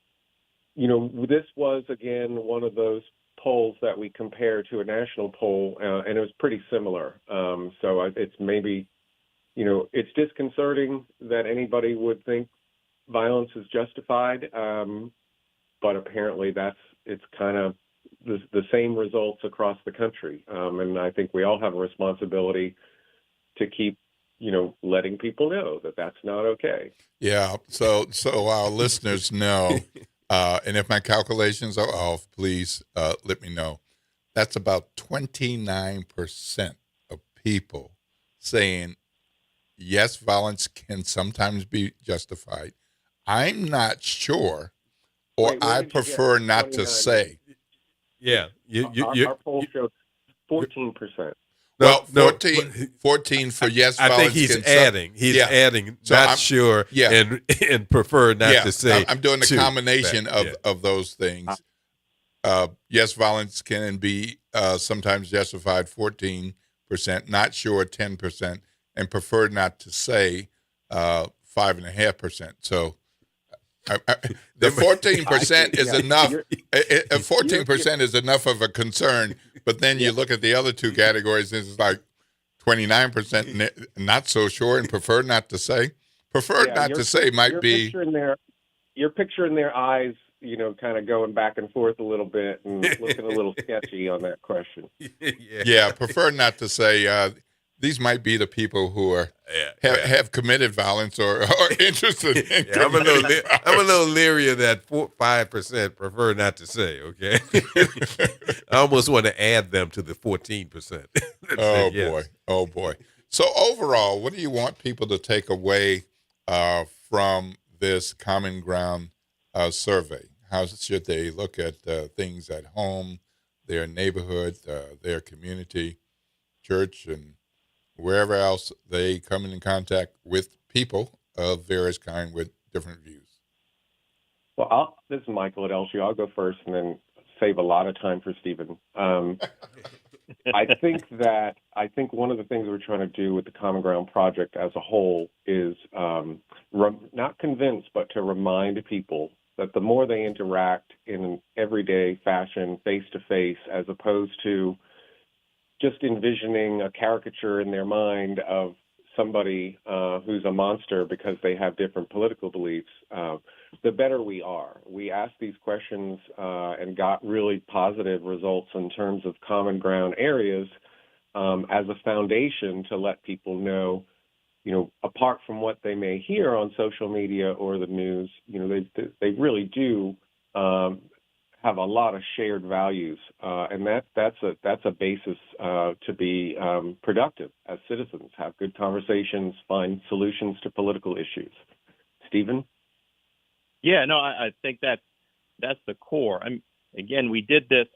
this was, again, one of those polls that we compare to a national poll, and it was pretty similar. So it's maybe, it's disconcerting that anybody would think violence is justified, but apparently it's kind of the same results across the country. And I think we all have a responsibility to keep, letting people know that that's not okay. Yeah. So our listeners know, and if my calculations are off, please let me know. That's about 29% of people saying, yes, violence can sometimes be justified. I'm not sure, or I prefer not to say. Yeah. Our poll showed 14%. Well, 14 for yes. I think he's adding. He's adding. So not sure. Yeah. And prefer not to say. I'm doing the combination of those things. Yes, violence can be sometimes justified. 14%. Not sure. 10%, and prefer not to say 5.5%. So. The 14% is enough. 14% is enough of a concern, but then you look at the other two categories, and it's like 29% not so sure and prefer not to say. Preferred not to say might be. You're picturing their eyes, kind of going back and forth a little bit and looking a little sketchy on that question. Yeah, prefer not to say. These might be the people who are have committed violence or interested in I'm a little leery of that 5%. Prefer not to say. Okay, I almost want to add them to the 14%. Oh boy. So overall, what do you want people to take away from this Common Ground survey? How should they look at things at home, their neighborhood, their community, church, and wherever else they come in contact with people of various kind with different views? Well, this is Michael at LSU. I'll go first and then save a lot of time for Stephen. I think one of the things we're trying to do with the Common Ground Project as a whole is not convince, but to remind people that the more they interact in an everyday fashion, face-to-face, as opposed to just envisioning a caricature in their mind of somebody who's a monster because they have different political beliefs, the better we are. We asked these questions and got really positive results in terms of common ground areas as a foundation to let people know, apart from what they may hear on social media or the news, they really do have a lot of shared values, and that's a basis to be productive as citizens, have good conversations, find solutions to political issues. Stephen? Yeah, no, I think that's the core. Again, we did this.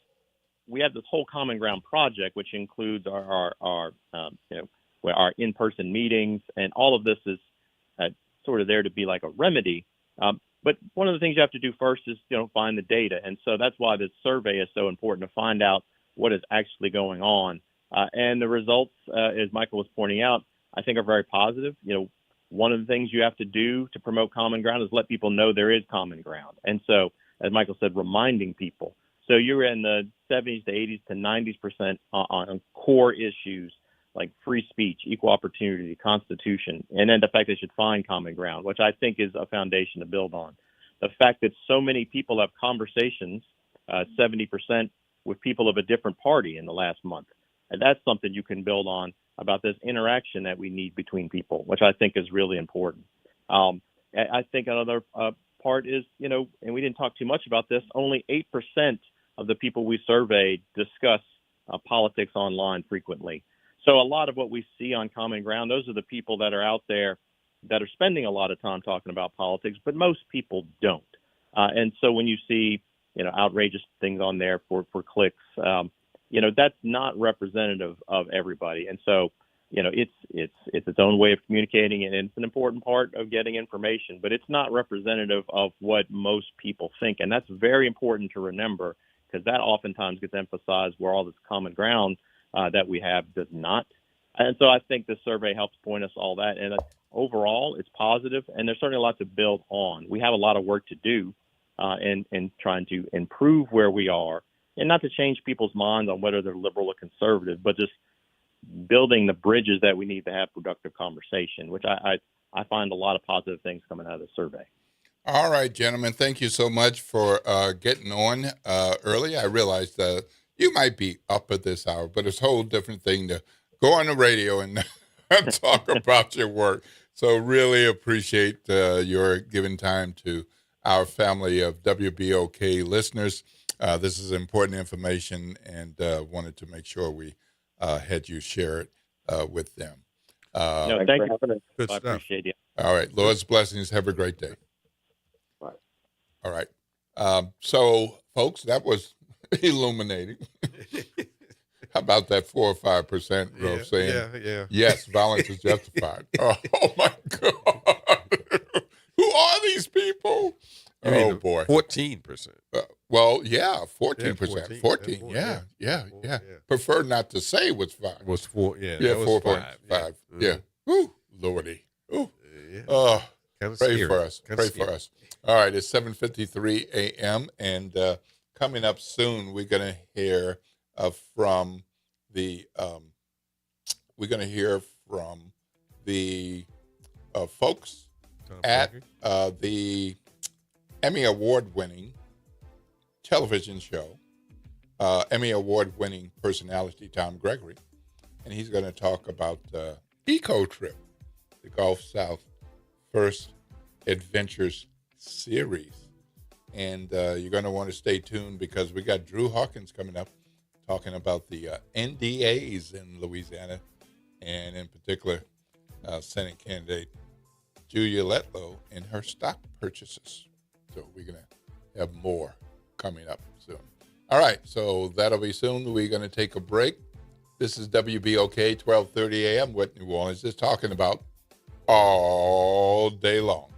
We had this whole Common Ground project, which includes our in-person meetings, and all of this is sort of there to be like a remedy. But one of the things you have to do first is, find the data. And so that's why this survey is so important, to find out what is actually going on. And the results, as Michael was pointing out, I think are very positive. One of the things you have to do to promote common ground is let people know there is common ground. And so, as Michael said, reminding people. So you're in the 70s to 80s to 90% on core issues like free speech, equal opportunity, Constitution, and then the fact they should find common ground, which I think is a foundation to build on. The fact that so many people have conversations, 70% with people of a different party in the last month. And that's something you can build on about this interaction that we need between people, which I think is really important. I think another part is, and we didn't talk too much about this, only 8% of the people we surveyed discuss politics online frequently. So a lot of what we see on Common Ground, those are the people that are out there that are spending a lot of time talking about politics, but most people don't. And so when you see, outrageous things on there for clicks, that's not representative of everybody. And so, it's its own way of communicating, and it's an important part of getting information, but it's not representative of what most people think. And that's very important to remember, because that oftentimes gets emphasized where all this common ground that we have does not. And so I think the survey helps point us all that. And overall, it's positive, and there's certainly a lot to build on. We have a lot of work to do in trying to improve where we are, and not to change people's minds on whether they're liberal or conservative, but just building the bridges that we need to have productive conversation, which I find a lot of positive things coming out of the survey. All right, gentlemen, thank you so much for getting on early. I realized you might be up at this hour, but it's a whole different thing to go on the radio and talk about your work. So really appreciate your giving time to our family of WBOK listeners. This is important information, and wanted to make sure we had you share it with them. Thank you. Good I stuff. appreciate it. All right. Lord's blessings. Have a great day. Bye. All right. So, folks, that was illuminating. How about that 4 or 5% growth saying, yes, violence is justified? Oh, my God. Who are these people? Oh, boy. 14%. Well, yeah, 14%. 14. 14, yeah. Prefer not to say what's 5. Was 4, yeah. Yeah, that was 4.5. Yeah. Woo, Lordy. Ooh. Yeah. Kinda Pray scary. for us. Kinda Pray scary. for us. All right, it's 7:53 a.m. and coming up soon, we're going to hear from the folks at the Emmy Award-winning television show, Emmy Award-winning personality Tom Gregory, and he's going to talk about Eco Trip, the Gulf South First Adventures series. And you're going to want to stay tuned, because we got Drew Hawkins coming up talking about the NDAs in Louisiana, and in particular, Senate candidate Julia Letlow and her stock purchases. So we're going to have more coming up soon. All right, so that'll be soon. We're going to take a break. This is WBOK 1230 AM, what New Orleans is talking about all day long.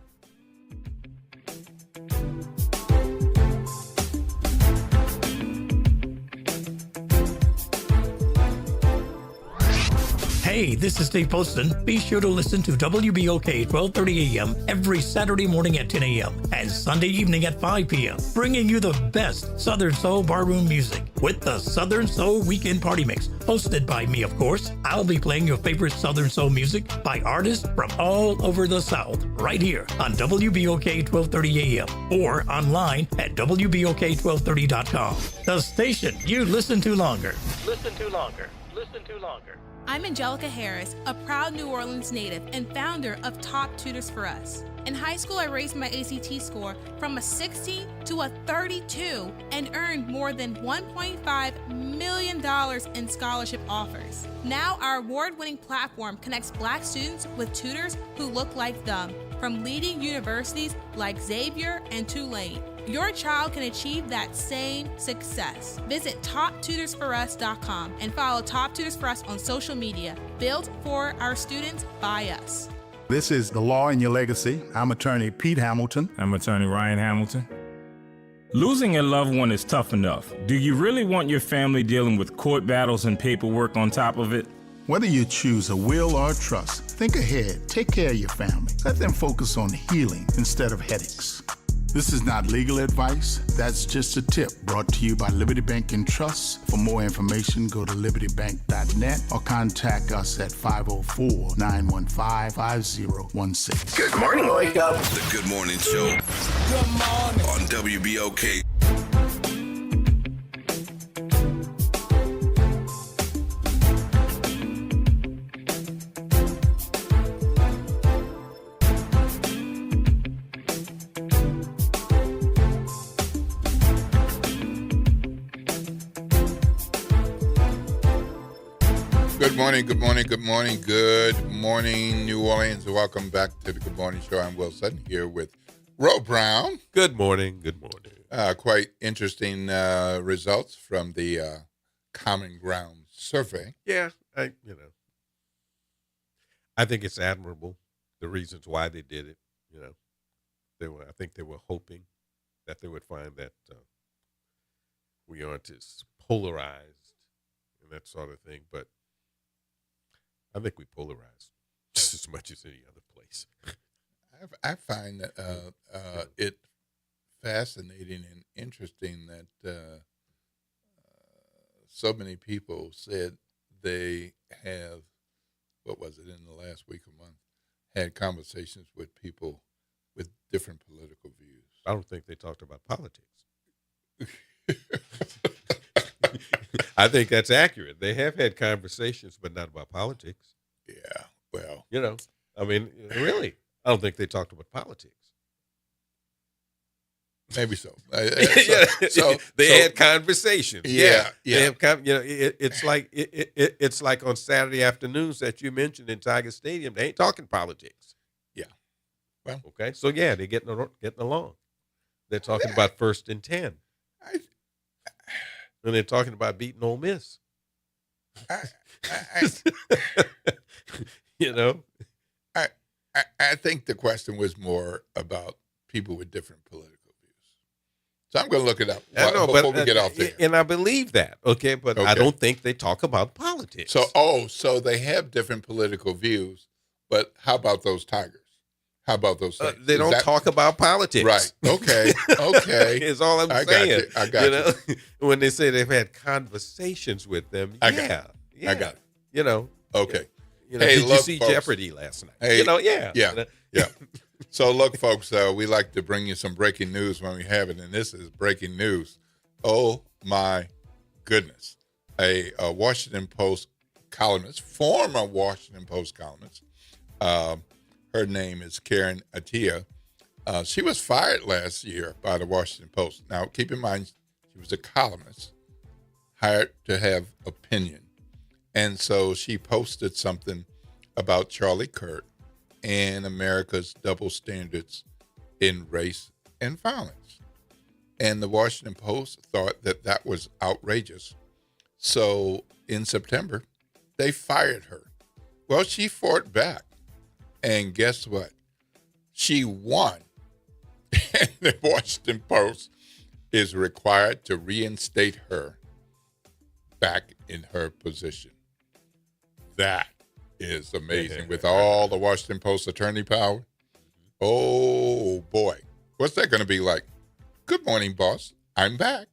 Hey, this is Dave Poston. Be sure to listen to WBOK 1230 AM every Saturday morning at 10 a.m. and Sunday evening at 5 p.m., bringing you the best Southern Soul barroom music with the Southern Soul Weekend Party Mix, hosted by me, of course. I'll be playing your favorite Southern Soul music by artists from all over the South, right here on WBOK 1230 AM or online at WBOK1230.com. The station you listen to longer. Listen to longer. Listen to longer. I'm Angelica Harris, a proud New Orleans native and founder of Top Tutors for Us. In high school, I raised my ACT score from a 60 to a 32 and earned more than $1.5 million in scholarship offers. Now, our award-winning platform connects Black students with tutors who look like them, from leading universities like Xavier and Tulane. Your child can achieve that same success. Visit TopTutorsForUs.com and follow Top Tutors for Us on social media. Built for our students by us. This is The Law in Your Legacy. I'm attorney Pete Hamilton. I'm attorney Ryan Hamilton. Losing a loved one is tough enough. Do you really want your family dealing with court battles and paperwork on top of it? Whether you choose a will or a trust, think ahead. Take care of your family. Let them focus on healing instead of headaches. This is not legal advice. That's just a tip brought to you by Liberty Bank and Trust. For more information, go to libertybank.net or contact us at 504-915-5016. Good morning, wake up. The Good Morning Show. Good morning. On WBOK. Good morning, New Orleans. Welcome back to the Good Morning Show. I'm Will Sutton here with Ro Brown. Good morning. Quite interesting results from the Common Ground survey. Yeah, I think it's admirable, the reasons why they did it. I think they were hoping that they would find that we aren't as polarized and that sort of thing, but I think we polarize just as much as any other place. I find that it fascinating and interesting that so many people said they have, what was it, in the last week or month, had conversations with people with different political views. I don't think they talked about politics. I think that's accurate. They have had conversations, but not about politics. Yeah, well. Really, I don't think they talked about politics. Maybe so. They had conversations. Yeah. They have, it's like on Saturday afternoons that you mentioned in Tiger Stadium. They ain't talking politics. Yeah. Well. Okay. So they're getting along. They're talking about 1st and 10. And they're talking about beating Ole Miss. I think the question was more about people with different political views. So I'm going to look it up before we get off there. And I believe that, but I don't think they talk about politics. So they have different political views, but how about those Tigers? How about those things? They don't talk about politics. Right. Okay. Is all I'm saying. I got you. When they say they've had conversations with them, I got it. Okay. Did you see folks, Jeopardy last night? Yeah. So look, folks, we like to bring you some breaking news when we have it, and this is breaking news. Oh my goodness! A Washington Post columnist, former Washington Post columnist. Her name is Karen Attiah. She was fired last year by the Washington Post. Now, keep in mind, she was a columnist, hired to have opinion. And so she posted something about Charlie Kirk and America's double standards in race and violence. And the Washington Post thought that was outrageous. So in September, they fired her. Well, she fought back. And guess what? She won. And the Washington Post is required to reinstate her back in her position. That is amazing. With all the Washington Post attorney power. Oh, boy. What's that going to be like? Good morning, boss. I'm back.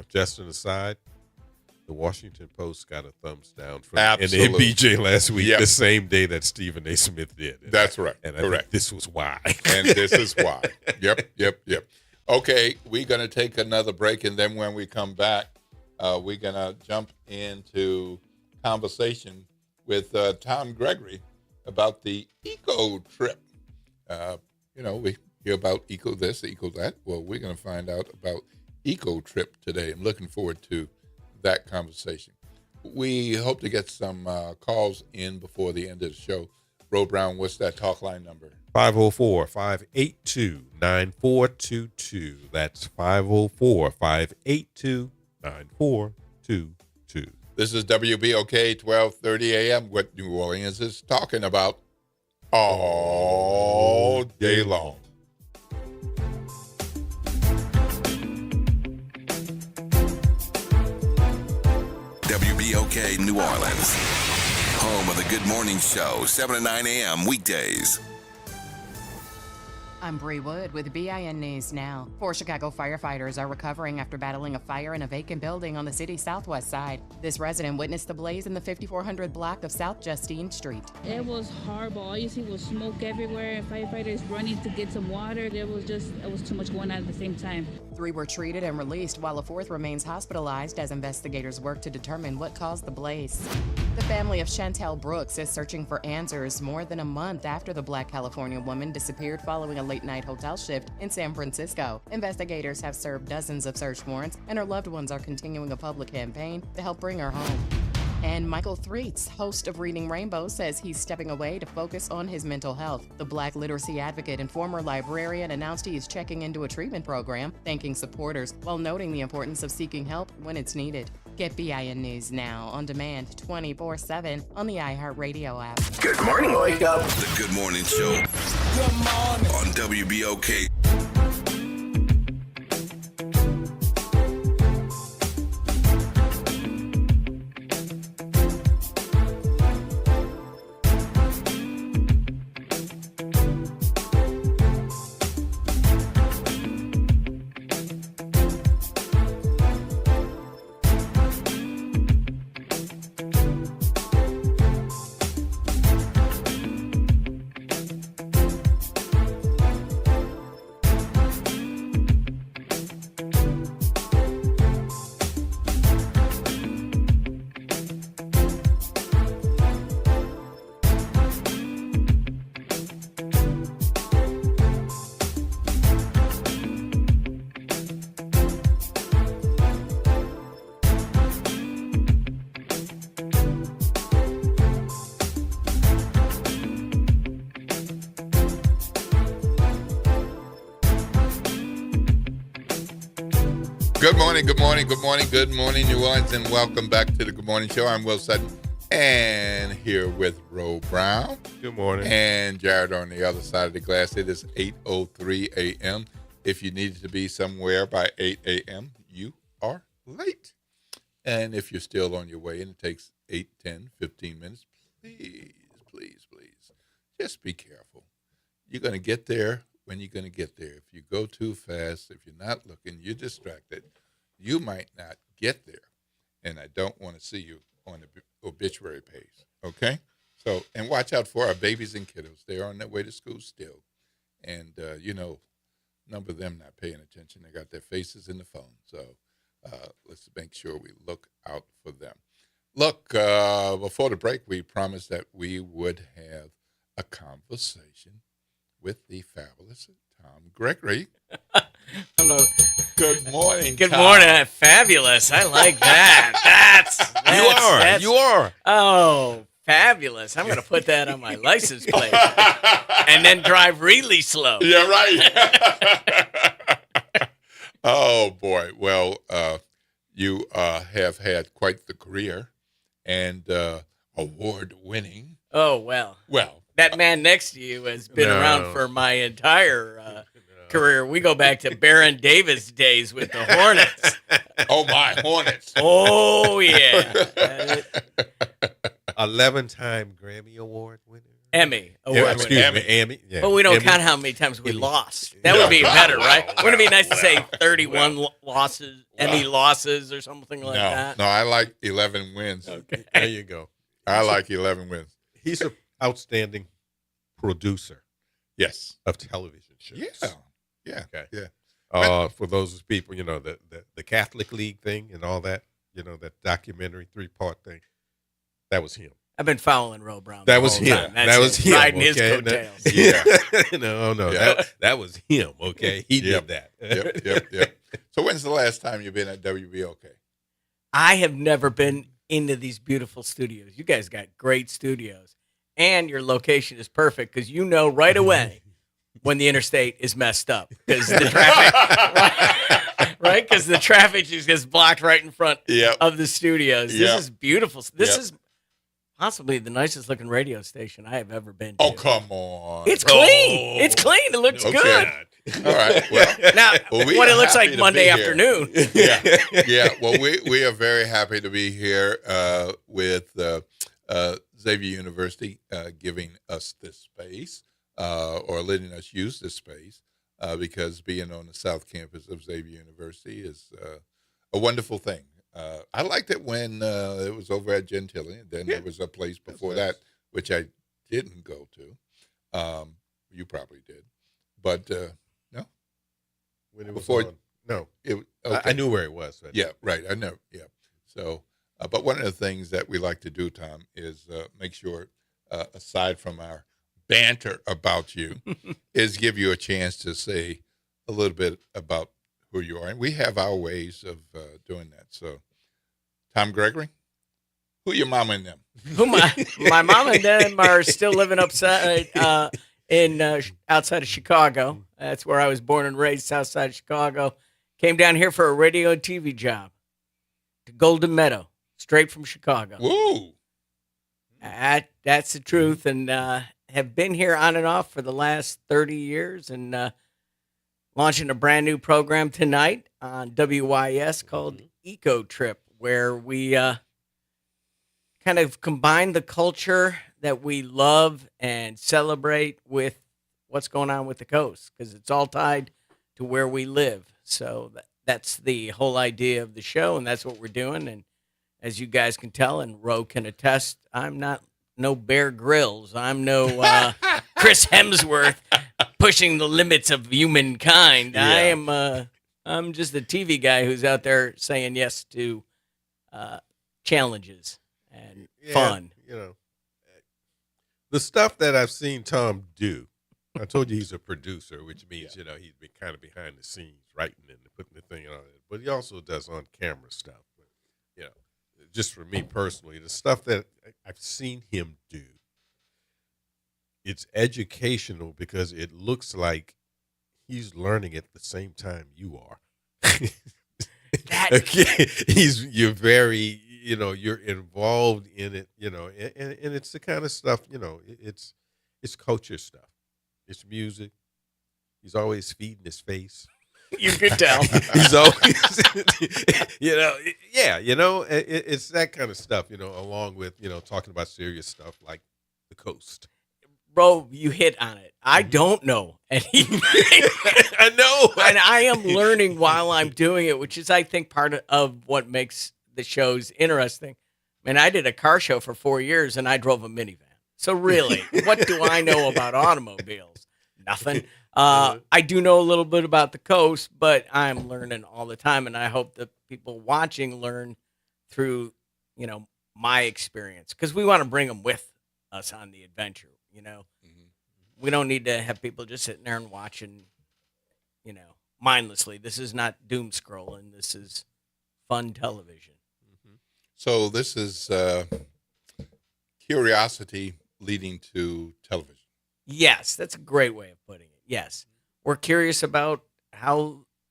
Just an aside, the Washington Post got a thumbs down from Absolutely. NBJ last week, the same day that Stephen A. Smith did. That's right. And I think this was why. And this is why. Yep. Okay, we're going to take another break, and then when we come back, we're going to jump into conversation with Tom Gregory about the Eco Trip. We hear about Eco this, Eco that. Well, we're going to find out about Eco Trip today. I'm looking forward to that conversation. We hope to get some calls in before the end of the show. Ro Brown, what's that talk line number? 504-582-9422. That's 504-582-9422. This is WBOK 1230 AM, what New Orleans is talking about all day long. WBOK New Orleans, home of the Good Morning Show, 7 to 9 a.m. weekdays. I'm Bree Wood with BIN News Now. 4 Chicago firefighters are recovering after battling a fire in a vacant building on the city's southwest side. This resident witnessed the blaze in the 5400 block of South Justine Street. It was horrible. All you see was smoke everywhere, firefighters running to get some water. It was too much going on at the same time. 3 were treated and released, while a 4th remains hospitalized as investigators work to determine what caused the blaze. The family of Chantel Brooks is searching for answers more than a month after the Black California woman disappeared following a late-night hotel shift in San Francisco. Investigators have served dozens of search warrants, and her loved ones are continuing a public campaign to help bring her home. And Michael Threets, host of Reading Rainbow, says he's stepping away to focus on his mental health. The Black literacy advocate and former librarian announced he is checking into a treatment program, thanking supporters, while noting the importance of seeking help when it's needed. Get BIN News Now on demand 24/7 on the iHeartRadio app. Good morning, wake up. The Good Morning Show. Good morning. On WBOK. Good morning, good morning, good morning, good morning, New Orleans, and welcome back to the Good Morning Show. I'm Will Sutton, and here with Ro Brown. Good morning. And Jared on the other side of the glass. It is 8:03 a.m. If you needed to be somewhere by 8 a.m., you are late. And if you're still on your way and it takes 8, 10, 15 minutes, please, please, please, just be careful. You're going to get there when you're going to get there. If you go too fast, if you're not looking, you're distracted, you might not get there. And I don't want to see you on the obituary page, okay? So, and watch out for our babies and kiddos. They're on their way to school still. And, number of them not paying attention. They got their faces in the phone. So let's make sure we look out for them. Look, before the break, we promised that we would have a conversation with the fabulous Tom Gregory. Hello. Good morning, Good Tom. morning. Fabulous. I like that. You are. Oh, fabulous. I'm going to put that on my license plate and then drive really slow. Yeah, right. Oh, boy. Well, you have had quite the career and award-winning. Oh, well. Well. That man next to you has been around for my entire career. We go back to Baron Davis days with the Hornets. Oh, my Hornets. Oh, yeah. 11-time Grammy Award winner. Emmy Award winner. Emmy. Yeah. But we don't Emmy. count how many times we lost. That would be better, right? Wouldn't it be nice to say 31 losses, Emmy losses or something like that? No, I like 11 wins. Okay. There you go. I like 11 wins. He's an outstanding producer. Yes. Of television shows. Yeah. Okay. Yeah. For those people, the Catholic League thing and all that, that documentary 3-part thing, that was him. I've been following Ro Brown. That was him. That was him. Riding his coattails. Yeah. No. Yeah. That was him. Okay. He did that. Yep. So when's the last time you've been at WBOK? I have never been into these beautiful studios. You guys got great studios. And your location is perfect because you know right away when the interstate is messed up because the traffic, right? Because the traffic just gets blocked right in front of the studios. This is beautiful. This is possibly the nicest looking radio station I have ever been to. Oh, come on. It's clean. It's clean. It looks good. All right. Well, now, what it looks like Monday afternoon. Yeah. Well, we are very happy to be here with Xavier University giving us this space. or letting us use this space because being on the South Campus of Xavier University is a wonderful thing. I liked it when it was over at Gentilly, and then there was a place before that which I didn't go to. You probably did, but no. When it was Before, on, no, it, I knew where it was. But Yeah, right. I know. Yeah. So, but one of the things that we like to do, Tom, is make sure, aside from our banter about you, is give you a chance to say a little bit about who you are, and we have our ways of doing that. So, Tom Gregory, who your mama and them? Who my mom and them are still living outside outside of Chicago. That's where I was born and raised, south side of Chicago. Came down here for a radio and TV job to Golden Meadow, straight from Chicago. Woo! That's the truth, and have been here on and off for the last 30 years, and launching a brand new program tonight on WYS called Eco Trip, where we kind of combine the culture that we love and celebrate with what's going on with the coast, because it's all tied to where we live. So that's the whole idea of the show, and that's what we're doing. And as you guys can tell, and Ro can attest, I'm not no Bear Grylls. I'm no Chris Hemsworth pushing the limits of humankind. Yeah. I'm just a TV guy who's out there saying yes to challenges and fun. You know, the stuff that I've seen Tom do. I told you he's a producer, which means, you know, he's been kind of behind the scenes, writing and putting the thing on it. But he also does on-camera stuff. But, you know, just for me personally, the stuff that I've seen him do, it's educational because it looks like he's learning at the same time you are. You're very, you know, you're involved in it, you know, and it's the kind of stuff, you know, it's culture stuff. It's music. He's always feeding his face. You could tell. He's always, you know, yeah, you know, it's that kind of stuff, you know, along with, you know, talking about serious stuff like the coast. Bro, you hit on it. I don't know anything. I know. And I am learning while I'm doing it, which is, I think, part of what makes the shows interesting. I mean, I did a car show for 4 years, and I drove a minivan. So really, what do I know about automobiles? Nothing. I do know a little bit about the coast, but I'm learning all the time, and I hope that people watching learn through, you know, my experience, because we want to bring them with us on the adventure. You know, we don't need to have people just sitting there and watching, you know, mindlessly. This is not doom scrolling. This is fun television. So this is curiosity leading to television. Yes, that's a great way of putting it. Yes, we're curious about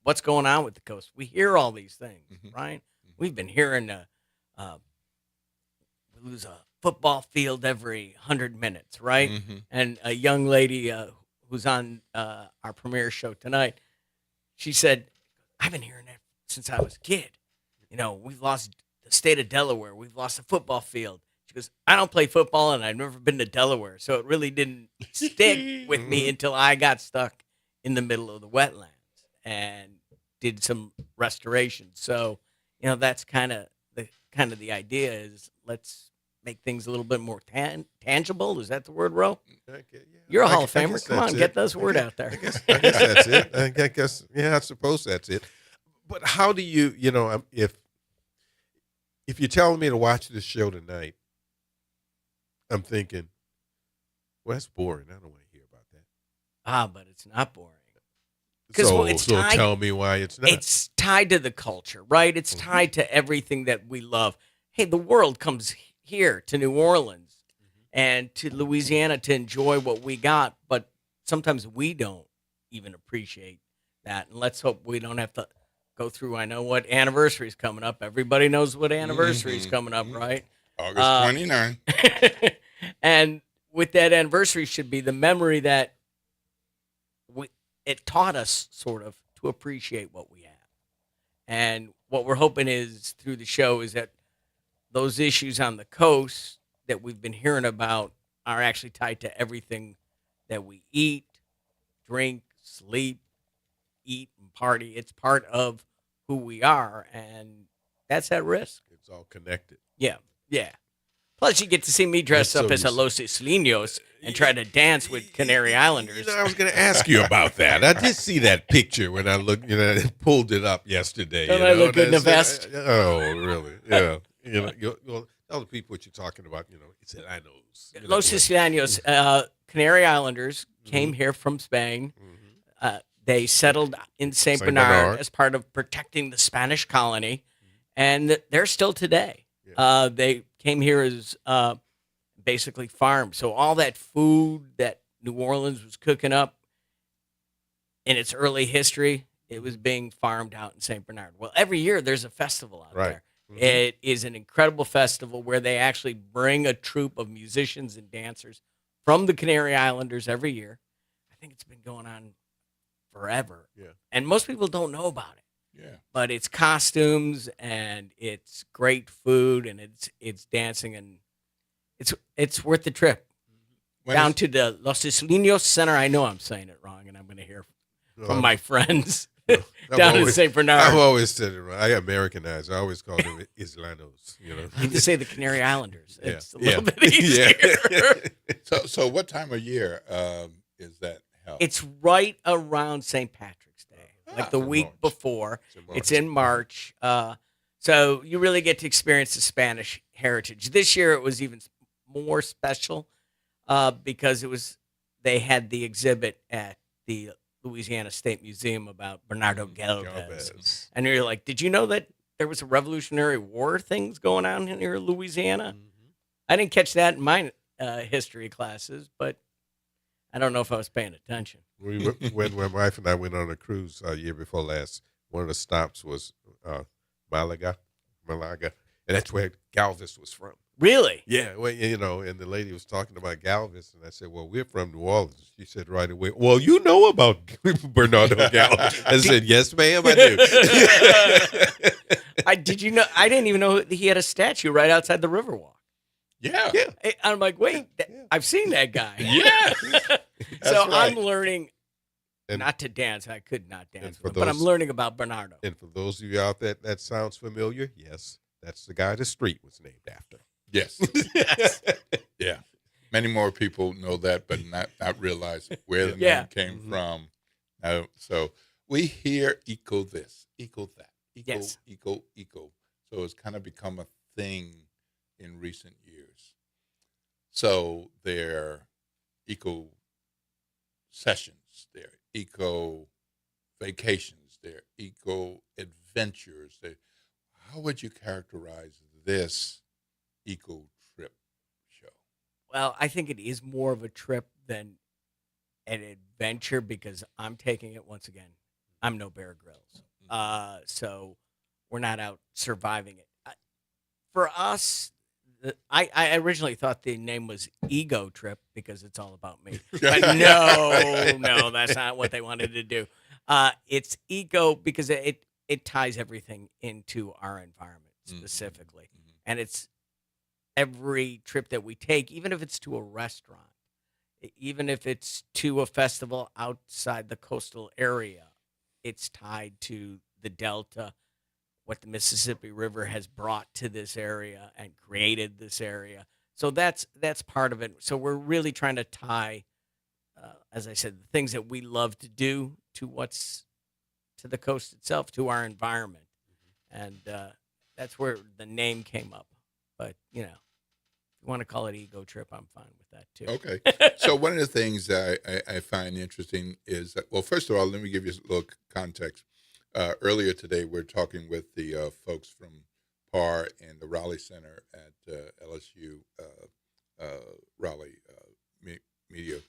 what's going on with the coast. We hear all these things, right? We've been hearing we lose a football field every 100 minutes, right? And a young lady who's on our premiere show tonight, she said, I've been hearing that since I was a kid. You know, we've lost the state of Delaware. We've lost a football field. She goes, I don't play football, and I've never been to Delaware, so it really didn't stick with me until I got stuck in the middle of the wetlands and did some restoration. So, you know, that's kind of the idea is let's make things a little bit more tangible. Is that the word, Ro? Okay, yeah. You're a Hall of Famer. Come on, get those word out there. I guess that's it. I guess, yeah, I suppose that's it. But how do you, you know, if you're telling me to watch this show tonight, I'm thinking, well, that's boring. I don't want to hear about that. But it's not boring. So tell me why it's not. It's tied to the culture, right? It's tied to everything that we love. Hey, the world comes here to New Orleans and to Louisiana to enjoy what we got, but sometimes we don't even appreciate that. And let's hope we don't have to go through. I know what anniversary is coming up. Everybody knows what anniversary is coming up, right? August 29. And with that anniversary should be the memory that it taught us sort of to appreciate what we have. And what we're hoping is through the show is that those issues on the coast that we've been hearing about are actually tied to everything that we eat, drink, sleep, eat, and party. It's part of who we are, and that's at risk. It's all connected. Yeah, yeah. Plus, you get to see me dress up as a Los Isleños and try to dance with Canary Islanders. I was going to ask you about that. I did see that picture when I looked, I pulled it up yesterday. Don't I look good in a vest? Oh, really? Yeah. You'll tell the people what you're talking about. It's Isleños. Los Isleños, Canary Islanders came here from Spain. They settled in Saint Bernard as part of protecting the Spanish colony, and they're still today. Yeah. They came here as basically farmed. So all that food that New Orleans was cooking up in its early history, it was being farmed out in Saint Bernard. Well, every year there's a festival out there. Mm-hmm. It is an incredible festival where they actually bring a troupe of musicians and dancers from the Canary Islanders every year. I think it's been going on forever. Yeah. And most people don't know about it. Yeah. But it's costumes and it's great food and it's dancing and it's worth the trip. Down to the Los Isleños Center. I know I'm saying it wrong and I'm going to hear from my friends down in St. Bernard. I've always said it wrong. I Americanized. I always called them Islanos. You need to say the Canary Islanders. It's a little bit easier. So what time of year is that held? It's right around St. Patrick's Day. Like the week before. It's in March. So you really get to experience the Spanish heritage. This year it was even more special because they had the exhibit at the Louisiana State Museum about Bernardo Galvez. And you're like, did you know that there was a Revolutionary War things going on here in Louisiana? Mm-hmm. I didn't catch that in my history classes, but I don't know if I was paying attention. When my wife and I went on a cruise year before last, one of the stops was Malaga, and that's where Galvez was from. Really? Yeah. Well, and the lady was talking about Galvez, and I said, well, we're from New Orleans. She said right away, well, you know about Bernardo Galvez. I said, yes, ma'am, I do. Did you know? I didn't even know he had a statue right outside the Riverwalk. Yeah. I'm like, wait, I've seen that guy. Yeah. So I'm learning not to dance. I could not dance, but I'm learning about Bernardo. And for those of you out there that sounds familiar, yes, that's the guy the street was named after. Yes. Yeah. Many more people know that, but not realize where the name came from. So we hear eco this, eco that, eco. So it's kind of become a thing in recent years. So their eco sessions, their eco vacations, their eco adventures. How would you characterize this eco trip show? Well, I think it is more of a trip than an adventure because I'm taking it once again. I'm no Bear Grylls. So we're not out surviving it. For us, I originally thought the name was Ego Trip because it's all about me. But no, that's not what they wanted to do. It's ego because it ties everything into our environment specifically. Mm-hmm. And it's every trip that we take, even if it's to a restaurant, even if it's to a festival outside the coastal area, it's tied to the Delta, what the Mississippi River has brought to this area and created this area. So that's part of it. So we're really trying to tie, as I said, the things that we love to do to what's to the coast itself, to our environment. And that's where the name came up. But, if you want to call it Ego Trip, I'm fine with that too. Okay. So one of the things I find interesting is that, well, first of all, let me give you a little context. Earlier today, we're talking with the folks from PAR and the Raleigh Center at LSU Raleigh Media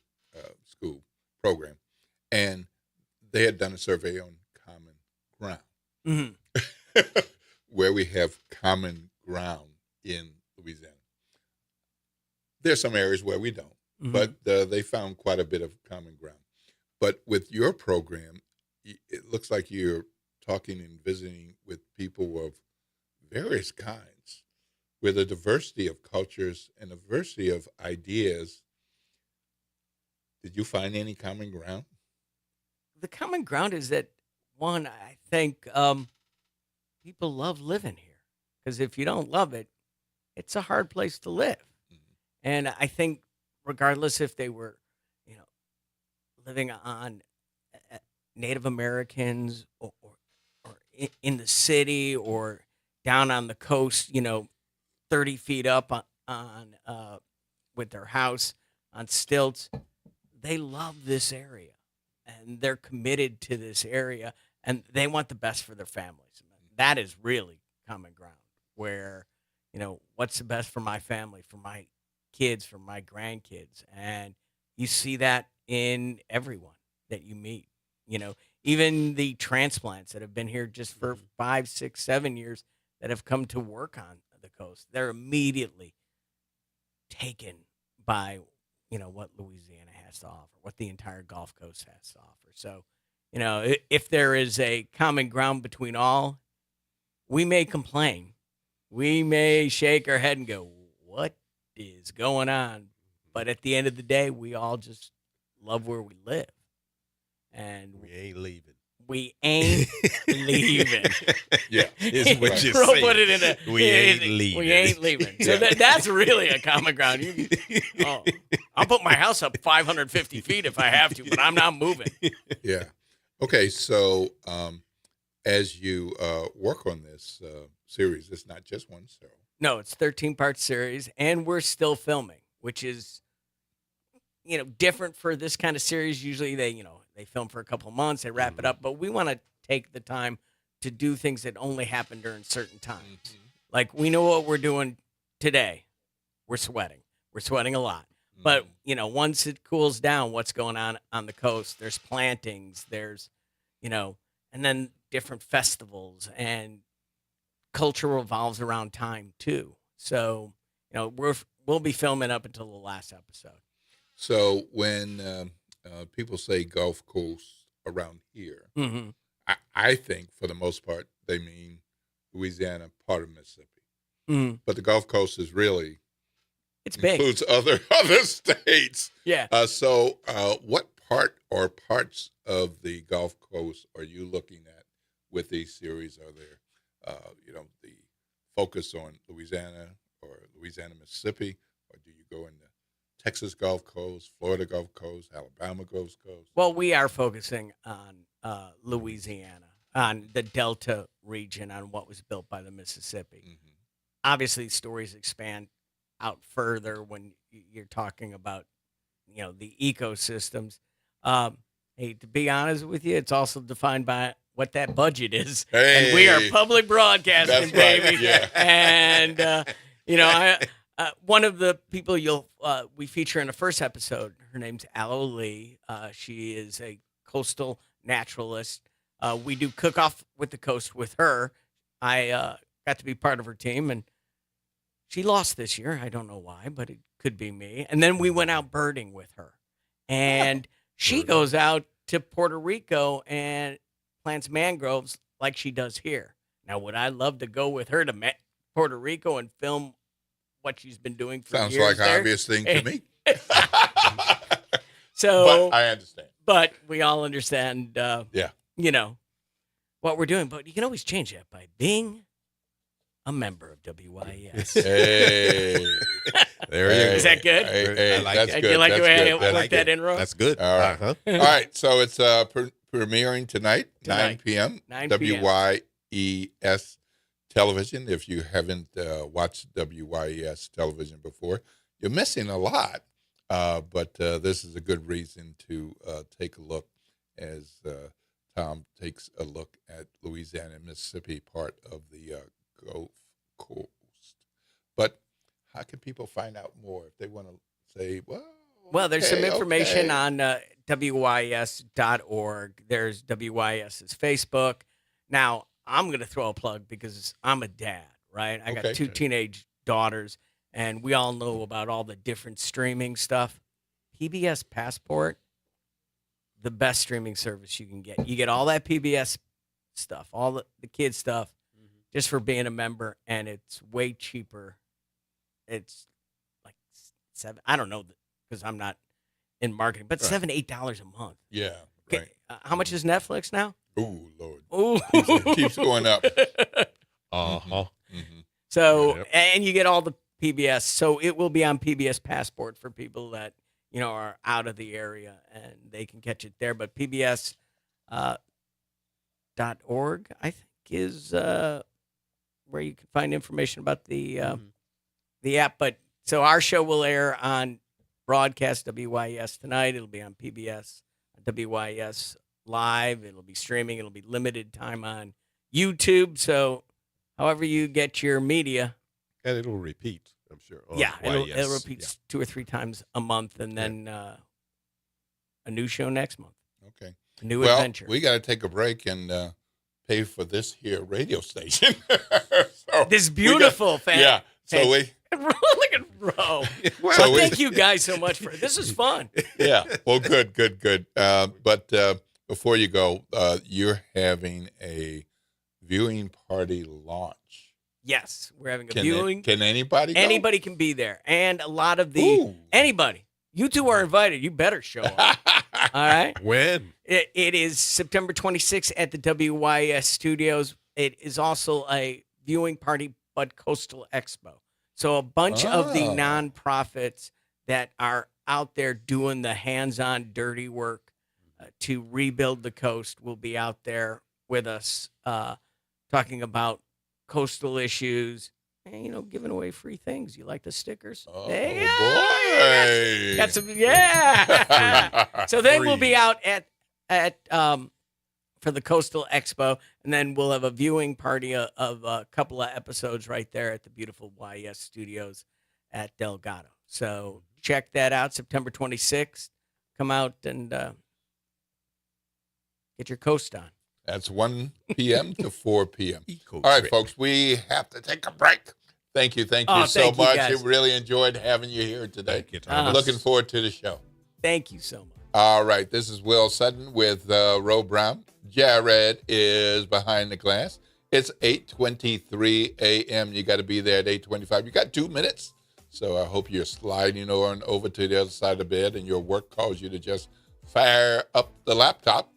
School program, and they had done a survey on common ground, where we have common ground in Louisiana. There's some areas where we don't, but they found quite a bit of common ground. But with your program, it looks like you're talking and visiting with people of various kinds, with a diversity of cultures and a diversity of ideas. Did you find any common ground? The common ground is that, one, I think people love living here. Because if you don't love it, it's a hard place to live. And I think regardless if they were, living on Native Americans or in the city or down on the coast, 30 feet up on with their house on stilts, they love this area and they're committed to this area and they want the best for their families. That is really common ground where, what's the best for my family, for my kids, for my grandkids. And you see that in everyone that you meet, even the transplants that have been here just for 5, 6, 7 years that have come to work on the coast. They're immediately taken by, what Louisiana has to offer, what the entire Gulf Coast has to offer. So, if there is a common ground between all, we may complain. We may shake our head and go, what is going on? But at the end of the day, we all just love where we live. And we ain't leaving. We ain't leaving. Yeah, is what you're Bro, saying. put it in a, We ain't leaving. We ain't leaving. So that's really a common ground. I'll put my house up 550 feet if I have to, but I'm not moving. Yeah. Okay, so as you work on this series, it's not just one show. No, it's 13-part series, and we're still filming, which is, different for this kind of series. Usually they film for a couple of months, they wrap it up, but we want to take the time to do things that only happen during certain times. Like we know what we're doing today. We're sweating. We're sweating a lot. But, once it cools down, what's going on the coast, there's plantings, there's, and then different festivals and culture revolves around time too. So, we'll be filming up until the last episode. So when people say Gulf Coast around here, I think for the most part they mean Louisiana, part of Mississippi. But the Gulf Coast is really includes big. other states. Yeah. So what part or parts of the Gulf Coast are you looking at with these series? Are there the focus on Louisiana or Louisiana, Mississippi, or do you go in the Texas Gulf Coast, Florida Gulf Coast, Alabama Gulf Coast? Well, we are focusing on Louisiana, on the Delta region, on what was built by the Mississippi. Obviously, stories expand out further when you're talking about, the ecosystems. Hey, to be honest with you, it's also defined by what that budget is. Hey, and we are public broadcasting, that's right, baby. yeah. And, one of the people we feature in the first episode, her name's Aloe Lee. She is a coastal naturalist. We do Cook Off with the Coast with her. I got to be part of her team, and she lost this year. I don't know why, but it could be me. And then we went out birding with her. And she goes out to Puerto Rico and plants mangroves like she does here. Now, would I love to go with her to Puerto Rico and film what she's been doing for Sounds years like an there? obvious thing to me. So, but I understand. But we all understand, yeah, what we're doing. But you can always change that by being a member of WYES. Hey, there you go. Is that good? Hey, I like that's it. good. You like the That's way I good. That's worked that intro? That's good. All right. Uh-huh. All right. So it's premiering tonight, 9 p.m. 9 p.m. WYES television. If you haven't watched WYES television before, you're missing a lot. But this is a good reason to take a look as Tom takes a look at Louisiana and Mississippi, part of the Gulf Coast. But how can people find out more if they want to say, well, there's some information okay. on WYES.org. There's WYES's Facebook. Now, I'm going to throw a plug because I'm a dad, right? I got 2 teenage daughters, and we all know about all the different streaming stuff. PBS Passport, the best streaming service you can get. You get all that PBS stuff, all the kids stuff, just for being a member, and it's way cheaper. It's like $7. I don't know because I'm not in marketing, but Right. $7-8 a month. Yeah. Okay, Right. how much is Netflix now? Ooh, Lord. Ooh. Keeps going up. Uh-huh. So, Yep. and you get all the PBS. So it will be on PBS Passport for people that, are out of the area, and they can catch it there. But PBS .org, I think, is where you can find information about the app. But so our show will air on broadcast WYS tonight. It'll be on PBS, WYS Live. It'll be streaming. It'll be limited time on YouTube. So however you get your media. And it'll repeat, I'm sure. on Yeah, it'll YS. repeat 2 or 3 times a month, and then a new show next month. Okay. A new well, adventure. we got to take a break and pay for this here radio station. This beautiful fan. Yeah. So we. Look at Ro. So thank you guys so much for it. This is fun. Yeah. Well, good. But before you go, you're having a viewing party launch. Yes, we're having a viewing. Can anybody go? Anybody can be there, and a lot of the anybody. You two are invited. You better show up. All right. When? It is September 26th at the WYS Studios. It is also a viewing party, but Coastal Expo. So a bunch of the nonprofits that are out there doing the hands-on dirty work to rebuild the coast will be out there with us talking about coastal issues and, giving away free things. You like the stickers? Oh, boy. Got some, yeah. So then we'll be out at for the Coastal Expo, and then we'll have a viewing party of a couple of episodes right there at the beautiful YS Studios at Delgado. So check that out, September 26th. Come out and get your coast on. That's 1 p.m. to 4 p.m. All right, folks, we have to take a break. Thank you so thank you, much. guys. I really enjoyed having you here today. Thank you, Thomas. Looking forward to the show. Thank you so much. All right, this is Will Sutton with Ro Brown. Jared is behind the glass. It's 8:23 a.m. You got to be there at 8:25. You got 2 minutes, so I hope you're sliding on over to the other side of the bed and your work calls you to just fire up the laptop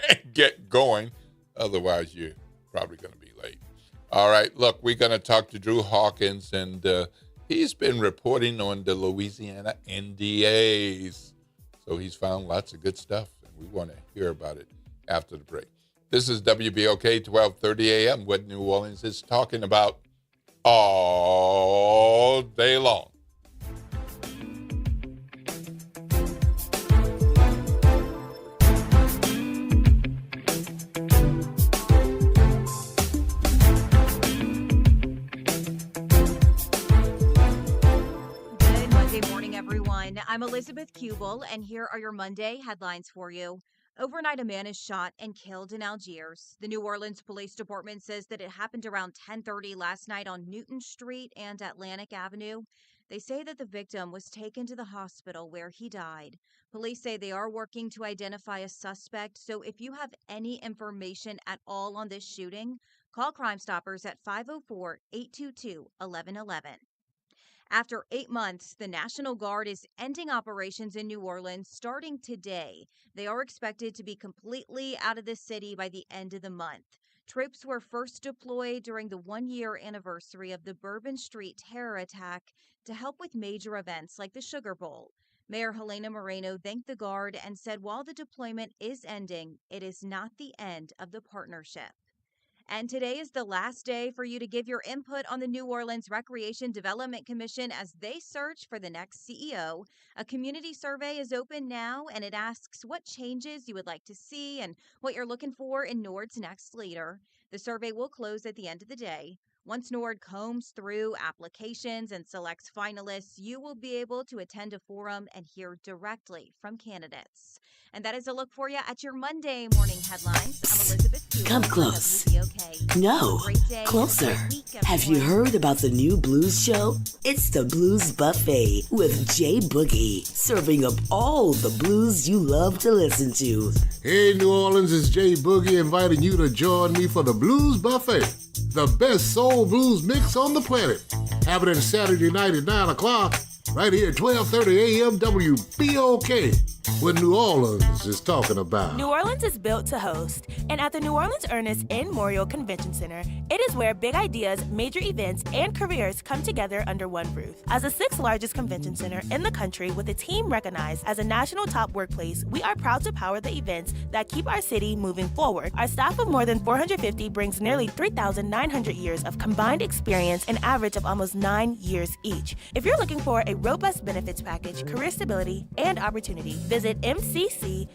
and get going. Otherwise, you're probably going to be late. All right, look, we're going to talk to Drew Hawkins, and he's been reporting on the Louisiana NDAs. So he's found lots of good stuff, and we want to hear about it after the break. This is WBOK 1230 a.m., what New Orleans is talking about all day long. Good Monday morning, everyone. I'm Elizabeth Kubel, and here are your Monday headlines for you. Overnight, a man is shot and killed in Algiers. The New Orleans Police Department says that it happened around 10:30 last night on Newton Street and Atlantic Avenue. They say that the victim was taken to the hospital where he died. Police say they are working to identify a suspect, so if you have any information at all on this shooting, call Crime Stoppers at 504-822-1111. After 8 months, the National Guard is ending operations in New Orleans starting today. They are expected to be completely out of the city by the end of the month. Troops were first deployed during the 1-year anniversary of the Bourbon Street terror attack to help with major events like the Sugar Bowl. Mayor Helena Moreno thanked the Guard and said while the deployment is ending, it is not the end of the partnership. And today is the last day for you to give your input on the New Orleans Recreation Development Commission as they search for the next CEO. A community survey is open now, and it asks what changes you would like to see and what you're looking for in NORD's next leader. The survey will close at the end of the day. Once NORD combs through applications and selects finalists, you will be able to attend a forum and hear directly from candidates. And that is a look for you at your Monday morning headlines. I'm Elizabeth Kubel. Come close. WBOK. No, Great day. closer. Great week, Have you everyone. heard about the new blues show? It's the Blues Buffet with Jay Boogie, serving up all the blues you love to listen to. Hey, New Orleans, it's Jay Boogie inviting you to join me for the Blues Buffet, the best soul blues mix on the planet. Happening Saturday night at 9 o'clock, right here at 12:30 a.m. WBOK. what New Orleans is talking about. New Orleans is built to host, and at the New Orleans Ernest N. Memorial Convention Center, it is where big ideas, major events, and careers come together under one roof. As the 6th largest convention center in the country with a team recognized as a national top workplace, we are proud to power the events that keep our city moving forward. Our staff of more than 450 brings nearly 3,900 years of combined experience, an average of almost 9 years each. If you're looking for a robust benefits package, career stability, and opportunity, visit mccno.com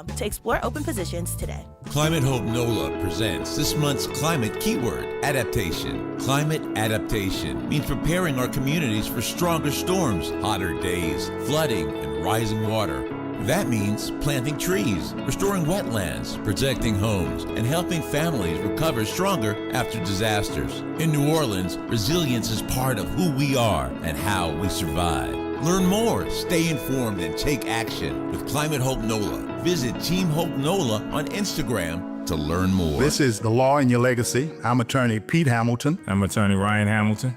to explore open positions today. Climate Hope NOLA presents this month's climate keyword, adaptation. Climate adaptation means preparing our communities for stronger storms, hotter days, flooding, and rising water. That means planting trees, restoring wetlands, protecting homes, and helping families recover stronger after disasters. In New Orleans, resilience is part of who we are and how we survive. Learn more, stay informed, and take action with Climate Hope NOLA. Visit Team Hope NOLA on Instagram to learn more. This is The Law in Your Legacy. I'm attorney Pete Hamilton. I'm attorney Ryan Hamilton.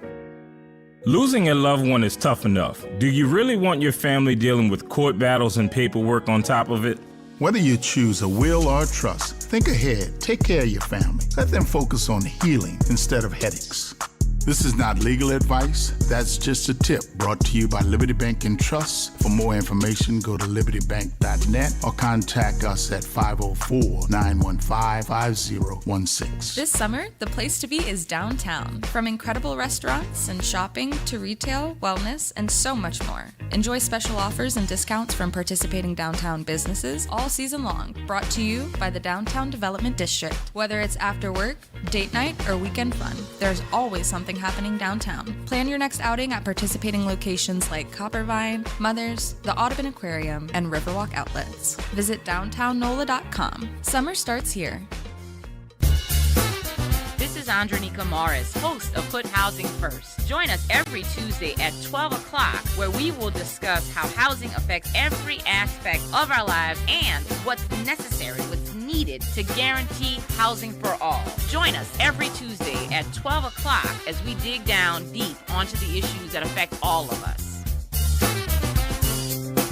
Losing a loved one is tough enough. Do you really want your family dealing with court battles and paperwork on top of it? Whether you choose a will or a trust, think ahead. Take care of your family. Let them focus on healing instead of headaches. This is not legal advice. That's just a tip brought to you by Liberty Bank and Trust. For more information, go to libertybank.net or contact us at 504-915-5016. This summer, the place to be is downtown. From incredible restaurants and shopping to retail, wellness, and so much more. Enjoy special offers and discounts from participating downtown businesses all season long. Brought to you by the Downtown Development District. Whether it's after work, date night, or weekend fun, there's always something happening downtown. Plan your next outing at participating locations like Coppervine, Mother's, the Audubon Aquarium, and Riverwalk Outlets. Visit downtownnola.com. Summer starts here. This is Andronika Morris, host of Put Housing First. Join us every Tuesday at 12 o'clock, where we will discuss how housing affects every aspect of our lives and what's necessary, what's needed to guarantee housing for all. Join us every Tuesday at 12 o'clock as we dig down deep onto the issues that affect all of us.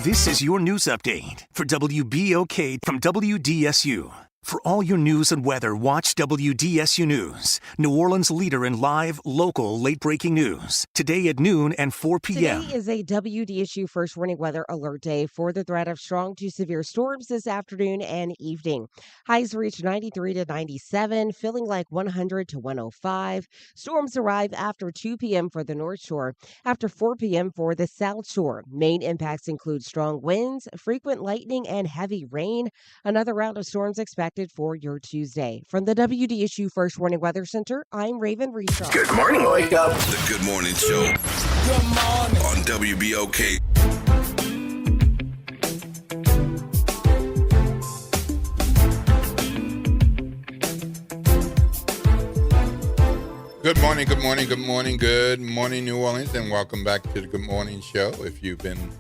This is your news update for WBOK from WDSU. For all your news and weather, watch WDSU News, New Orleans' leader in live, local, late-breaking news. Today at noon and 4 p.m. Today is a WDSU first warning weather alert day for the threat of strong to severe storms this afternoon and evening. Highs reach 93 to 97, feeling like 100 to 105. Storms arrive after 2 p.m. for the North Shore, after 4 p.m. for the South Shore. Main impacts include strong winds, frequent lightning, and heavy rain. Another round of storms expected for your Tuesday. From the WDSU First Warning Weather Center, I'm Raven Reeshaw. Good morning, wake up. The Good Morning Show. Good morning. On WBOK. Good morning, good morning, good morning, good morning, New Orleans, and welcome back to the Good Morning Show. If you've been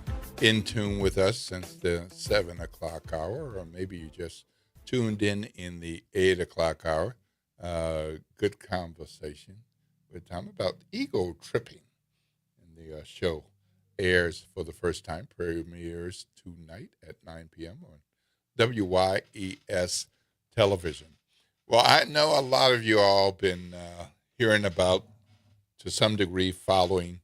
in tune with us since the 7 o'clock hour, or maybe you just tuned in the 8 o'clock hour. Good conversation with Tom about ego tripping. And the show airs for the first time, premieres tonight at 9 p.m. on WYES television. Well, I know a lot of you all been hearing about, to some degree, following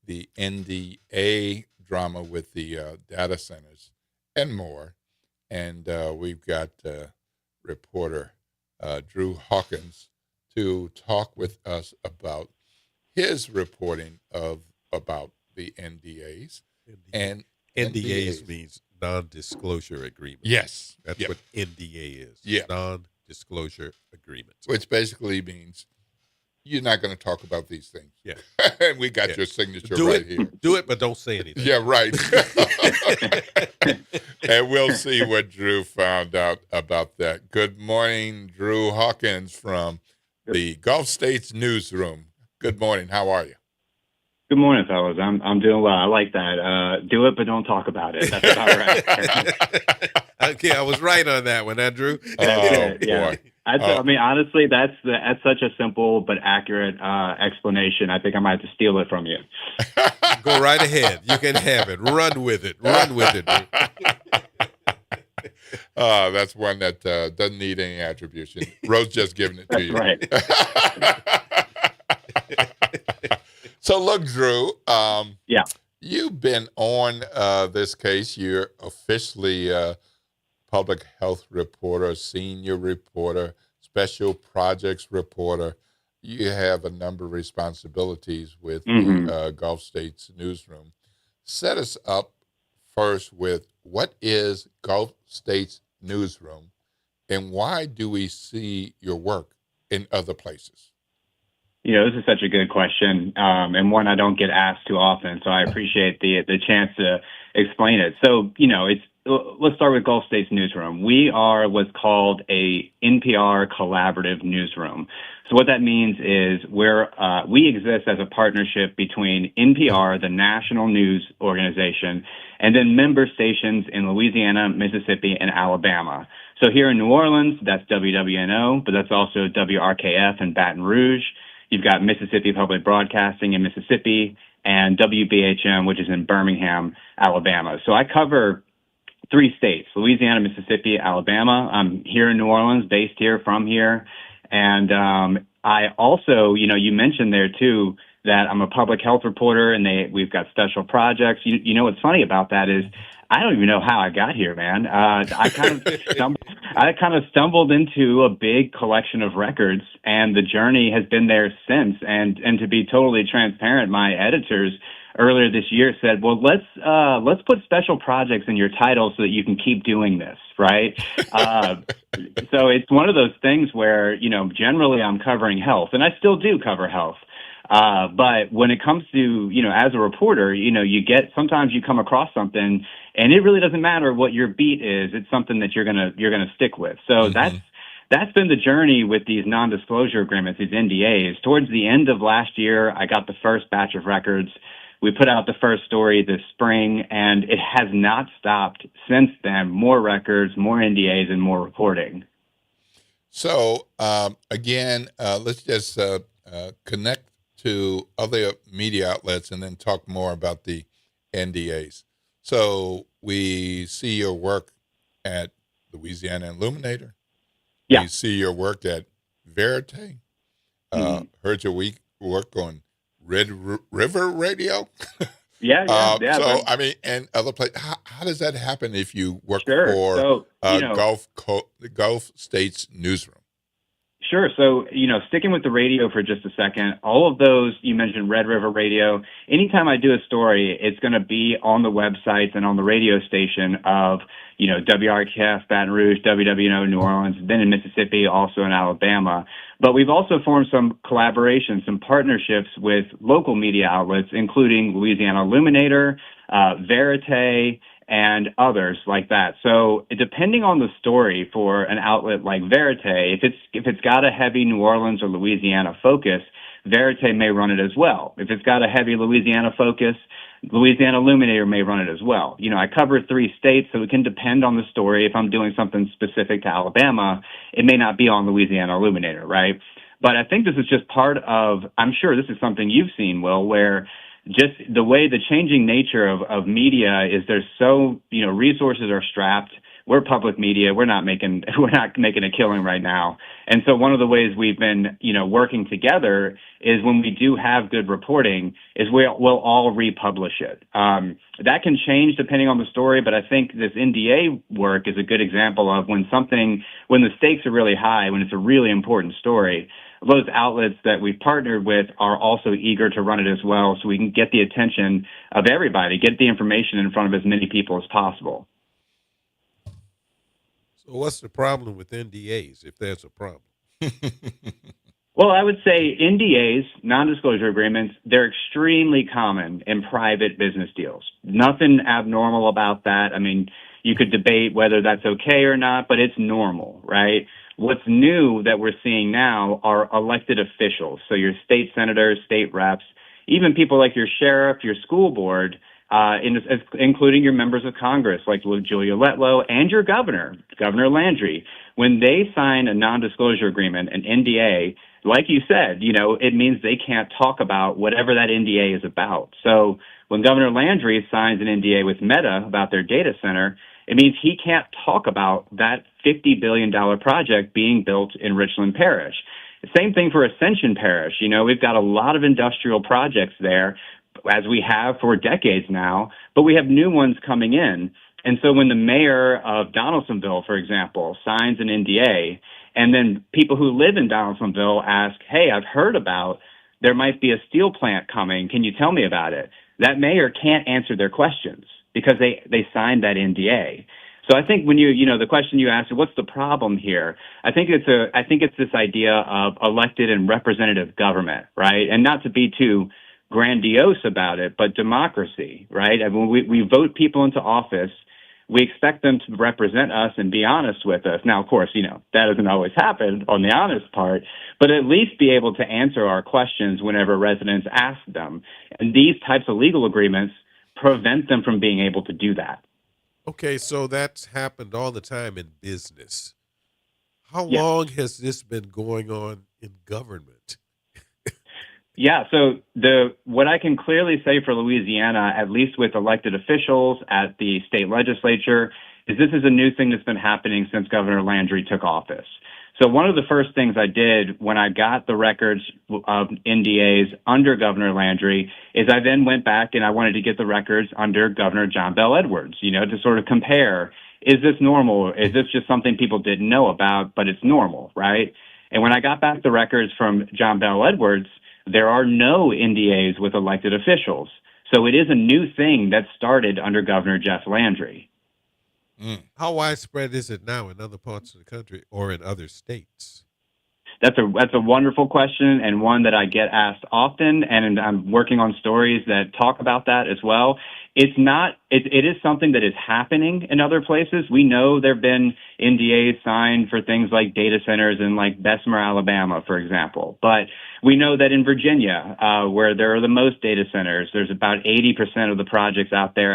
the NDA drama with the data centers and more. And we've got reporter Drew Hawkins to talk with us about his reporting about the NDAs. And NDAs means non-disclosure agreements. Yes. That's what NDA is. Yeah. Non-disclosure agreements. Which basically means you're not going to talk about these things. Yeah. And we got your signature here. Do it, but don't say anything. Yeah, right. And we'll see what Drew found out about that. Good morning, Drew Hawkins from the Gulf States Newsroom. Good morning. How are you? Good morning, fellas. I'm doing well. I like that. Do it, but don't talk about it. That's about right. Okay, I was right on that one, Drew. Oh, yeah. boy. I mean, honestly, that's such a simple but accurate explanation. I think I might have to steal it from you. Go right ahead. You can have it. Run with it. Run with it. That's one that doesn't need any attribution. Rose just giving it to you. Right. So look, Drew. Yeah. You've been on this case. You're officially public health reporter, senior reporter, special projects reporter. You have a number of responsibilities with the Gulf States newsroom. Set us up first with what is Gulf States newsroom, and why do we see your work in other places? You know, this is such a good question, and one I don't get asked too often, so I appreciate the chance to explain it. So, you know, let's start with Gulf States Newsroom. We are what's called a NPR collaborative newsroom. So what that means is we exist as a partnership between NPR, the national news organization, and then member stations in Louisiana, Mississippi, and Alabama. So here in New Orleans, that's WWNO, but that's also WRKF in Baton Rouge. You've got Mississippi Public Broadcasting in Mississippi and WBHM, which is in Birmingham, Alabama. So I cover 3 states, Louisiana, Mississippi, Alabama. I'm here in New Orleans, based here, from here. And I also, you know, you mentioned there too that I'm a public health reporter and we've got special projects. You know what's funny about that is I don't even know how I got here, man. I kind of stumbled into a big collection of records, and the journey has been there since. And to be totally transparent, my editors earlier this year said, well, let's put special projects in your title so that you can keep doing this, right? So it's one of those things where, you know, generally I'm covering health, and I still do cover health. But when it comes to, you know, as a reporter, you know, sometimes you come across something and it really doesn't matter what your beat is. It's something that you're going to stick with. So that's been the journey with these non-disclosure agreements, these NDAs. Towards the end of last year, I got the first batch of records. We put out the first story this spring, and it has not stopped since then. More records, more NDAs, and more reporting. So, again, let's just connect to other media outlets and then talk more about the NDAs. So we see your work at Louisiana Illuminator. Yeah. We see your work at Verite. Heard your work on Red River Radio. Yeah. So, I mean, and other places. How does that happen if you work for Gulf States Newsroom? Sure. So, you know, sticking with the radio for just a second, all of those, you mentioned Red River Radio. Anytime I do a story, it's going to be on the websites and on the radio station of, you know, WRKF, Baton Rouge, WWNO, New Orleans, then in Mississippi, also in Alabama. But we've also formed some collaborations, some partnerships with local media outlets, including Louisiana Illuminator, Verite, and others like that. So depending on the story for an outlet like Verite, if it's got a heavy New Orleans or Louisiana focus, Verite may run it as well. If it's got a heavy Louisiana focus, Louisiana Illuminator may run it as well. You know, I cover 3 states, so it can depend on the story. If I'm doing something specific to Alabama, it may not be on Louisiana Illuminator, right? But I think this is just part of, I'm sure this is something you've seen, Will, where just the way the changing nature of media is there's so, you know, resources are strapped. We're public media. We're not making a killing right now. And so one of the ways we've been, you know, working together is when we do have good reporting is we'll all republish it. That can change depending on the story, but I think this NDA work is a good example of when the stakes are really high, when it's a really important story, those outlets that we've partnered with are also eager to run it as well, so we can get the attention of everybody, get the information in front of as many people as possible. So what's the problem with NDAs, if there's a problem? Well, I would say NDAs, non-disclosure agreements, they're extremely common in private business deals. Nothing abnormal about that. I mean, you could debate whether that's okay or not, but it's normal, right? What's new that we're seeing now are elected officials. So your state senators, state reps, even people like your sheriff, your school board, including your members of Congress like Julia Letlow and your governor, Governor Landry. when they sign a non-disclosure agreement, an NDA, like you said, it means they can't talk about whatever that NDA is about. So when Governor Landry signs an NDA with Meta about their data center, it means he can't talk about that $50 billion project being built in Richland Parish. Same thing for Ascension Parish. We've got a lot of industrial projects there, as we have for decades now, but we have new ones coming in. And so when the mayor of Donaldsonville, for example, signs an NDA, and then people who live in Donaldsonville ask, hey, I've heard about there might be a steel plant coming. Can you tell me about it? That mayor can't answer their questions because they signed that NDA. So I think when the question you asked, what's the problem here? I think it's this idea of elected and representative government, right? And not to be too grandiose about it, but democracy, right? I mean, we vote people into office. We expect them to represent us and be honest with us. Now, of course, that doesn't always happen on the honest part, but at least be able to answer our questions whenever residents ask them. And these types of legal agreements prevent them from being able to do that. Okay, so that's happened all the time in business. How long has this been going on in government? Yeah, so what I can clearly say for Louisiana, at least with elected officials at the state legislature, is this is a new thing that's been happening since Governor Landry took office. So one of the first things I did when I got the records of NDAs under Governor Landry is I then went back and I wanted to get the records under Governor John Bel Edwards, to sort of compare, is this normal? Is this just something people didn't know about, but it's normal, right? And when I got back the records from John Bel Edwards, there are no NDAs with elected officials. So it is a new thing that started under Governor Jeff Landry. How widespread is it now in other parts of the country or in other states? That's a wonderful question, and one that I get asked often, and I'm working on stories that talk about that as well. It is something that is happening in other places. We know there have been NDAs signed for things like data centers in like Bessemer, Alabama, for example. But we know that in Virginia, where there are the most data centers, there's about 80% of the projects out there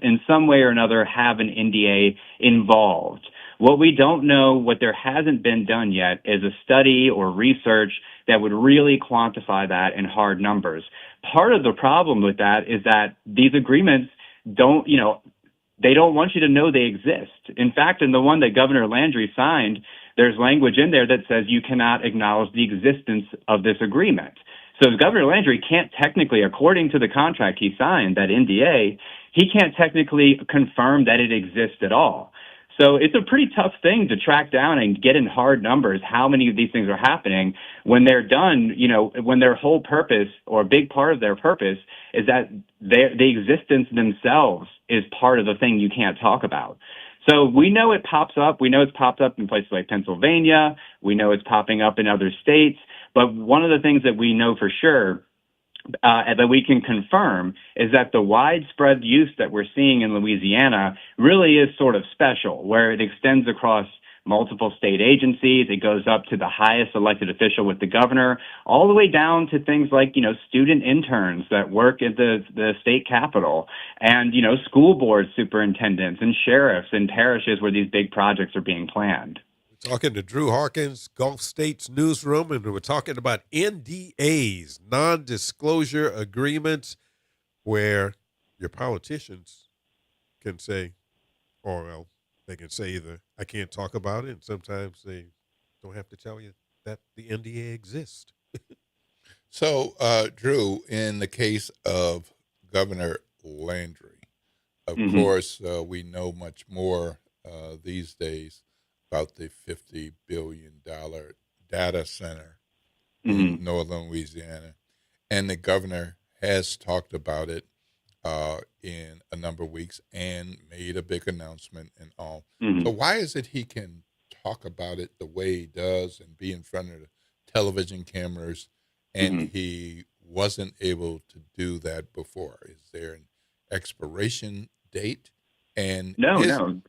in some way or another have an NDA involved. What we don't know, what there hasn't been done yet, is a study or research that would really quantify that in hard numbers. Part of the problem with that is that these agreements they don't want you to know they exist. In fact, in the one that Governor Landry signed, there's language in there that says you cannot acknowledge the existence of this agreement. So Governor Landry can't technically, according to the contract he signed, that NDA, he can't technically confirm that it exists at all. So it's a pretty tough thing to track down and get in hard numbers how many of these things are happening when they're done, when their whole purpose or a big part of their purpose is that the existence themselves is part of the thing you can't talk about. So we know it pops up. We know it's popped up in places like Pennsylvania. We know it's popping up in other states. But one of the things that we know for sure that we can confirm is that the widespread use that we're seeing in Louisiana really is sort of special, where it extends across multiple state agencies. It goes up to the highest elected official with the governor, all the way down to things like, student interns that work at the state capitol and, school board superintendents and sheriffs in parishes where these big projects are being planned. Talking to Drew Harkins, Gulf States Newsroom, and we're talking about NDAs, non-disclosure agreements, where your politicians can say, they can say either, I can't talk about it, and sometimes they don't have to tell you that the NDA exists. So, Drew, in the case of Governor Landry, of course, we know much more these days about the $50 billion data center in northern Louisiana. And the governor has talked about it in a number of weeks and made a big announcement and all. So why is it he can talk about it the way he does and be in front of the television cameras and he wasn't able to do that before? Is there an expiration date? And No.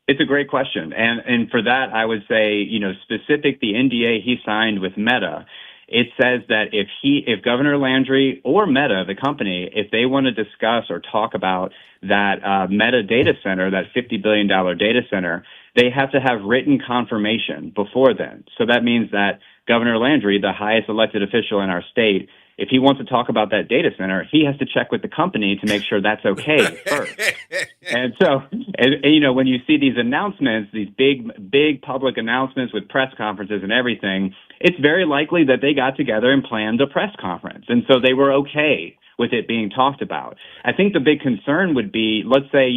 It's a great question. And for that, I would say, specific the NDA he signed with Meta, it says that if Governor Landry or Meta, the company, if they want to discuss or talk about that Meta data center, that $50 billion data center, they have to have written confirmation before then. So that means that Governor Landry, the highest elected official in our state, if he wants to talk about that data center, he has to check with the company to make sure that's okay first. And so, and, when you see these announcements, these big public announcements with press conferences and everything, it's very likely that they got together and planned a press conference. And so they were okay with it being talked about. I think the big concern would be, let's say,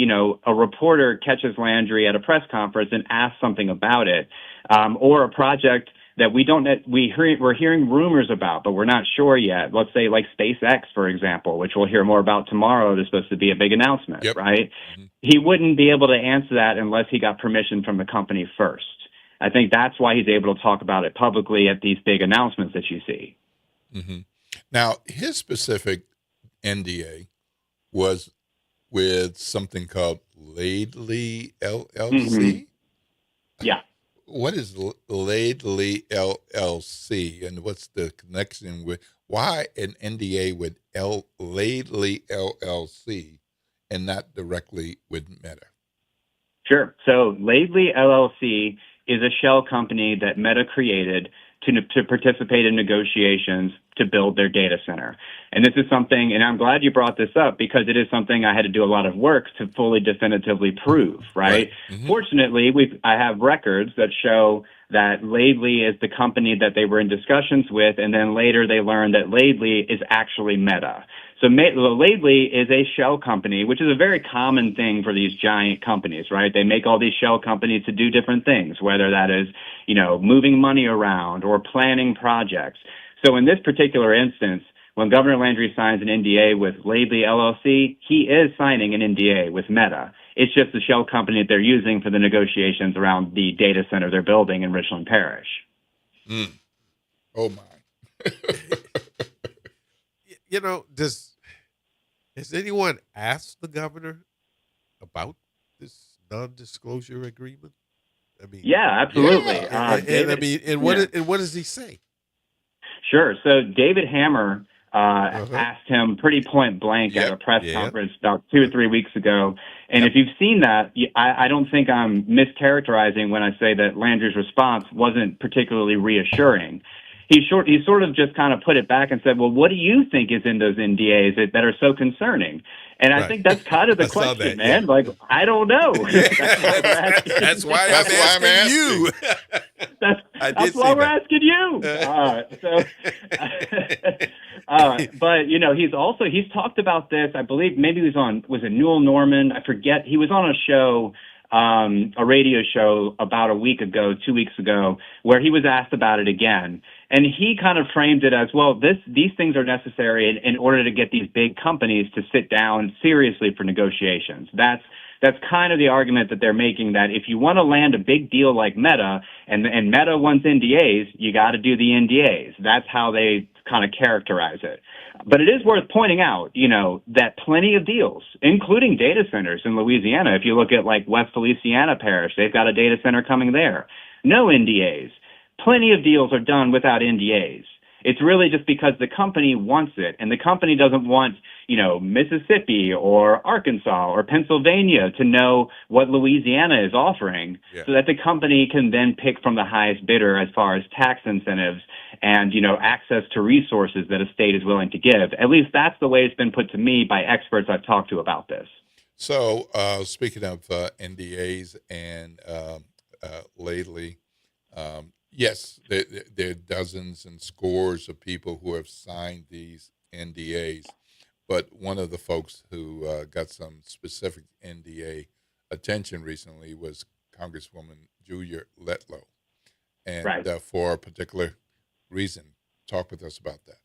a reporter catches Landry at a press conference and asks something about it, or a project that we're hearing rumors about, but we're not sure yet. Let's say like SpaceX, for example, which we'll hear more about tomorrow. There's supposed to be a big announcement, right? Mm-hmm. He wouldn't be able to answer that unless he got permission from the company first. I think that's why he's able to talk about it publicly at these big announcements that you see. Mm-hmm. Now, his specific NDA was with something called Laidley LLC. Mm-hmm. Yeah. What is Laidley LLC, and what's the connection with why an NDA with Laidley LLC and not directly with Meta? Sure. So Laidley LLC is a shell company that Meta created to participate in negotiations to build their data center. And this is something, and I'm glad you brought this up because it is something I had to do a lot of work to fully definitively prove, right? Mm-hmm. Fortunately, I have records that show that Laidley is the company that they were in discussions with, and then later they learned that Laidley is actually Meta. So Laidley is a shell company, which is a very common thing for these giant companies, right? They make all these shell companies to do different things, whether that is, moving money around or planning projects. So in this particular instance, when Governor Landry signs an NDA with Laidley LLC, he is signing an NDA with Meta. It's just the shell company that they're using for the negotiations around the data center they're building in Richland Parish. Mm. Oh, my. Has anyone asked the governor about this non-disclosure agreement? I mean, yeah, absolutely. Yeah. What does he say? Sure. So David Hammer asked him pretty point blank at a press conference about 2 or 3 weeks ago. And if you've seen that, I don't think I'm mischaracterizing when I say that Landry's response wasn't particularly reassuring. He sort of just kind of put it back and said, well, what do you think is in those NDAs that are so concerning? And I think that's kind of the question, man. Yeah. Like, I don't know. That's why I'm asking you. That's why we're asking you. But, he's talked about this. I believe maybe he was it Newell Norman? I forget. He was on a show, a radio show about 2 weeks ago, where he was asked about it again. And he kind of framed it as, well, these things are necessary in order to get these big companies to sit down seriously for negotiations. That's kind of the argument that they're making, that if you want to land a big deal like Meta, and Meta wants NDAs, you got to do the NDAs. That's how they kind of characterize it. But it is worth pointing out, that plenty of deals, including data centers in Louisiana, if you look at like West Feliciana Parish, they've got a data center coming there. No NDAs. Plenty of deals are done without NDAs. It's really just because the company wants it, and the company doesn't want, Mississippi or Arkansas or Pennsylvania to know what Louisiana is offering, so that the company can then pick from the highest bidder as far as tax incentives and, access to resources that a state is willing to give. At least that's the way it's been put to me by experts I've talked to about this. So speaking of NDAs and lately, yes, there are dozens and scores of people who have signed these NDAs, but one of the folks who got some specific NDA attention recently was Congresswoman Julia Letlow, and for a particular reason. Talk with us about that.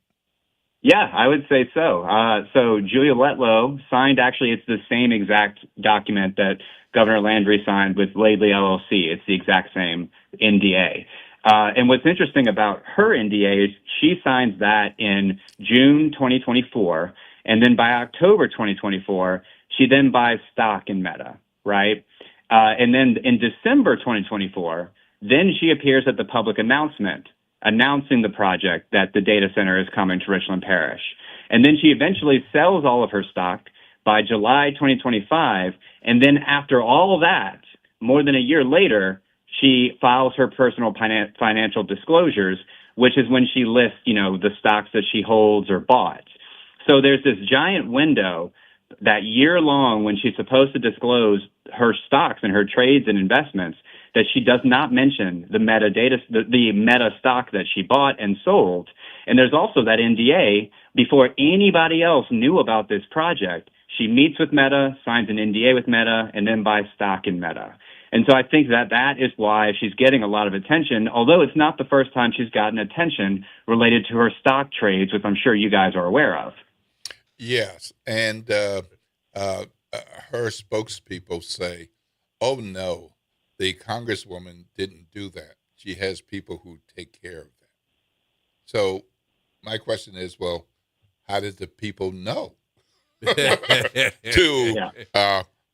Yeah, I would say so. So Julia Letlow signed, actually, it's the same exact document that Governor Landry signed with Laidley LLC. It's the exact same NDA. And what's interesting about her NDA is she signs that in June 2024, and then by October 2024, she then buys stock in Meta, right? And then in December 2024, then she appears at the public announcement announcing the project that the data center is coming to Richland Parish. And then she eventually sells all of her stock by July 2025. And then after all that, more than a year later, she files her personal financial disclosures, which is when she lists, the stocks that she holds or bought. So there's this giant window that year long when she's supposed to disclose her stocks and her trades and investments that she does not mention the Meta stock that she bought and sold. And there's also that NDA. Before anybody else knew about this project, she meets with Meta, signs an NDA with Meta, and then buys stock in Meta. And so I think that is why she's getting a lot of attention, although it's not the first time she's gotten attention related to her stock trades, which I'm sure you guys are aware of. Yes, and her spokespeople say, oh, no, the Congresswoman didn't do that. She has people who take care of that. So my question is, well, how did the people know to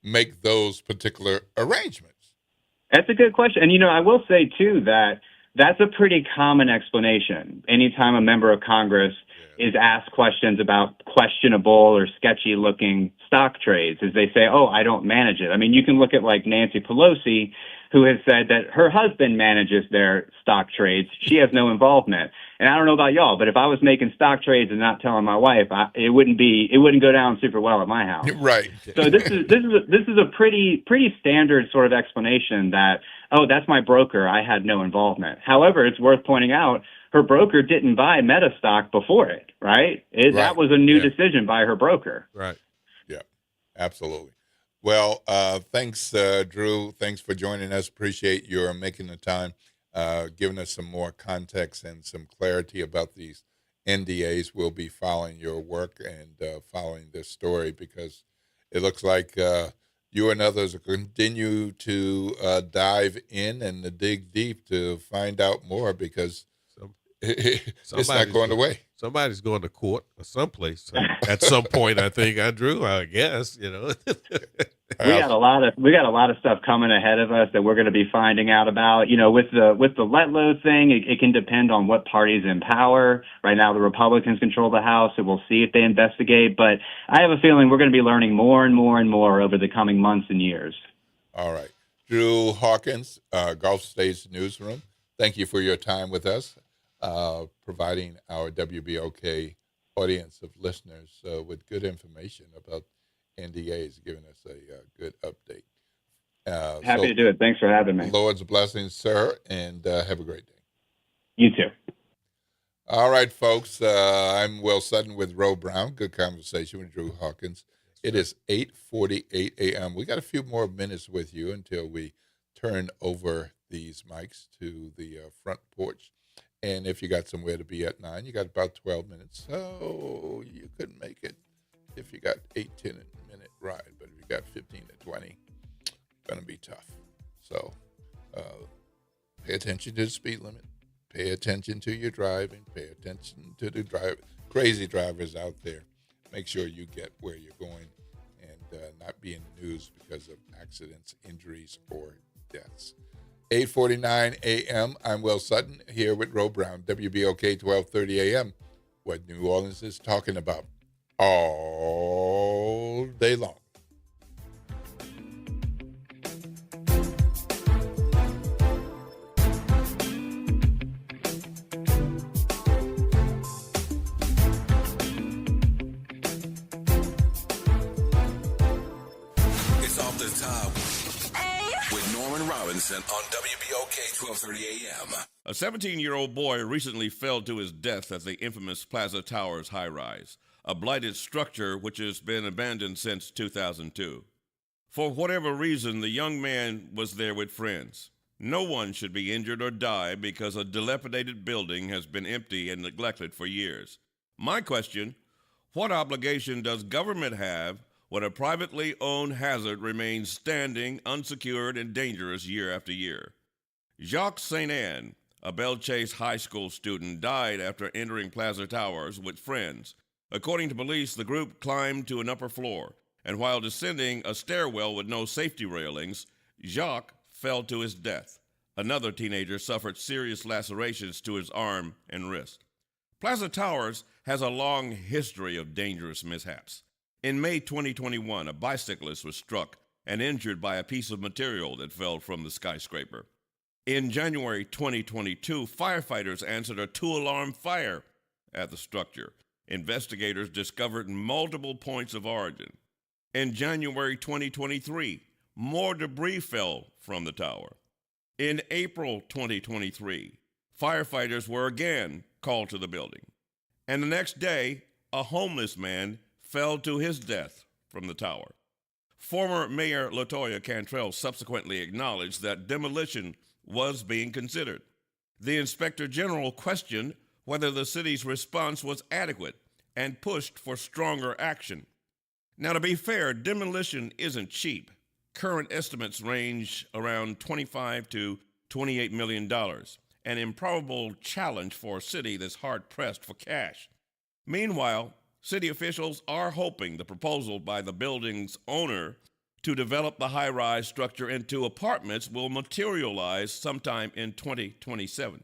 make those particular arrangements? That's a good question. And, I will say, too, that that's a pretty common explanation. Anytime a member of Congress is asked questions about questionable or sketchy looking stock trades, is they say, oh, I don't manage it. I mean, you can look at like Nancy Pelosi, who has said that her husband manages their stock trades. She has no involvement. And I don't know about y'all, but if I was making stock trades and not telling my wife, it wouldn't go down super well at my house. Right. So this is a pretty standard sort of explanation that, oh, that's my broker. I had no involvement. However, it's worth pointing out her broker didn't buy Meta stock before it, right? That was a new decision by her broker. Right. Yeah, absolutely. Well, thanks, Drew. Thanks for joining us. Appreciate your making the time, giving us some more context and some clarity about these NDAs. We'll be following your work and following this story because it looks like you and others will continue to dive in and to dig deep to find out more because it's not going away. Somebody's going to court or someplace at some point. I think, Andrew. I guess We got a lot of stuff coming ahead of us that we're going to be finding out about. With the Letlow thing, it can depend on what party's in power. Right now, the Republicans control the House, and we'll see if they investigate. But I have a feeling we're going to be learning more and more and more over the coming months and years. All right, Drew Hawkins, Gulf States Newsroom. Thank you for your time with us. Providing our WBOK audience of listeners with good information about NDAs, giving us a good update. Happy to do it. Thanks for having me. Lord's blessings, sir, and have a great day. You too. All right, folks. I'm Will Sutton with Ro Brown. Good conversation with Drew Hawkins. It is 8:48 a.m. We got a few more minutes with you until we turn over these mics to the front porch. And if you got somewhere to be at 9, you got about 12 minutes. So you could make it if you got 8-10 minute ride. But if you got 15 to 20, it's going to be tough. So pay attention to the speed limit. Pay attention to your driving. Pay attention to the crazy drivers out there. Make sure you get where you're going and not be in the news because of accidents, injuries, or deaths. 8:49 a.m. I'm Will Sutton here with Ro Brown, WBOK 1230 a.m. What New Orleans is talking about all day long. It's off the top with Norman Robinson on WBOK 1230 AM. A 17-year-old boy recently fell to his death at the infamous Plaza Towers high-rise, a blighted structure which has been abandoned since 2002. For whatever reason, the young man was there with friends. No one should be injured or die because a dilapidated building has been empty and neglected for years. My question, what obligation does government have when a privately owned hazard remains standing, unsecured, and dangerous year after year? Jacques St. Anne, a Belle Chase High School student, died after entering Plaza Towers with friends. According to police, the group climbed to an upper floor, and while descending a stairwell with no safety railings, Jacques fell to his death. Another teenager suffered serious lacerations to his arm and wrist. Plaza Towers has a long history of dangerous mishaps. In May 2021, a bicyclist was struck and injured by a piece of material that fell from the skyscraper. In January 2022, firefighters answered a 2-alarm fire at the structure. Investigators discovered multiple points of origin. In January 2023, more debris fell from the tower. In April 2023, firefighters were again called to the building. And the next day, a homeless man fell to his death from the tower. Former Mayor LaToya Cantrell subsequently acknowledged that demolition was being considered. The Inspector General questioned whether the city's response was adequate and pushed for stronger action. Now, to be fair, demolition isn't cheap. Current estimates range around $25 to $28 million, an improbable challenge for a city that's hard-pressed for cash. Meanwhile, city officials are hoping the proposal by the building's owner to develop the high-rise structure into apartments will materialize sometime in 2027.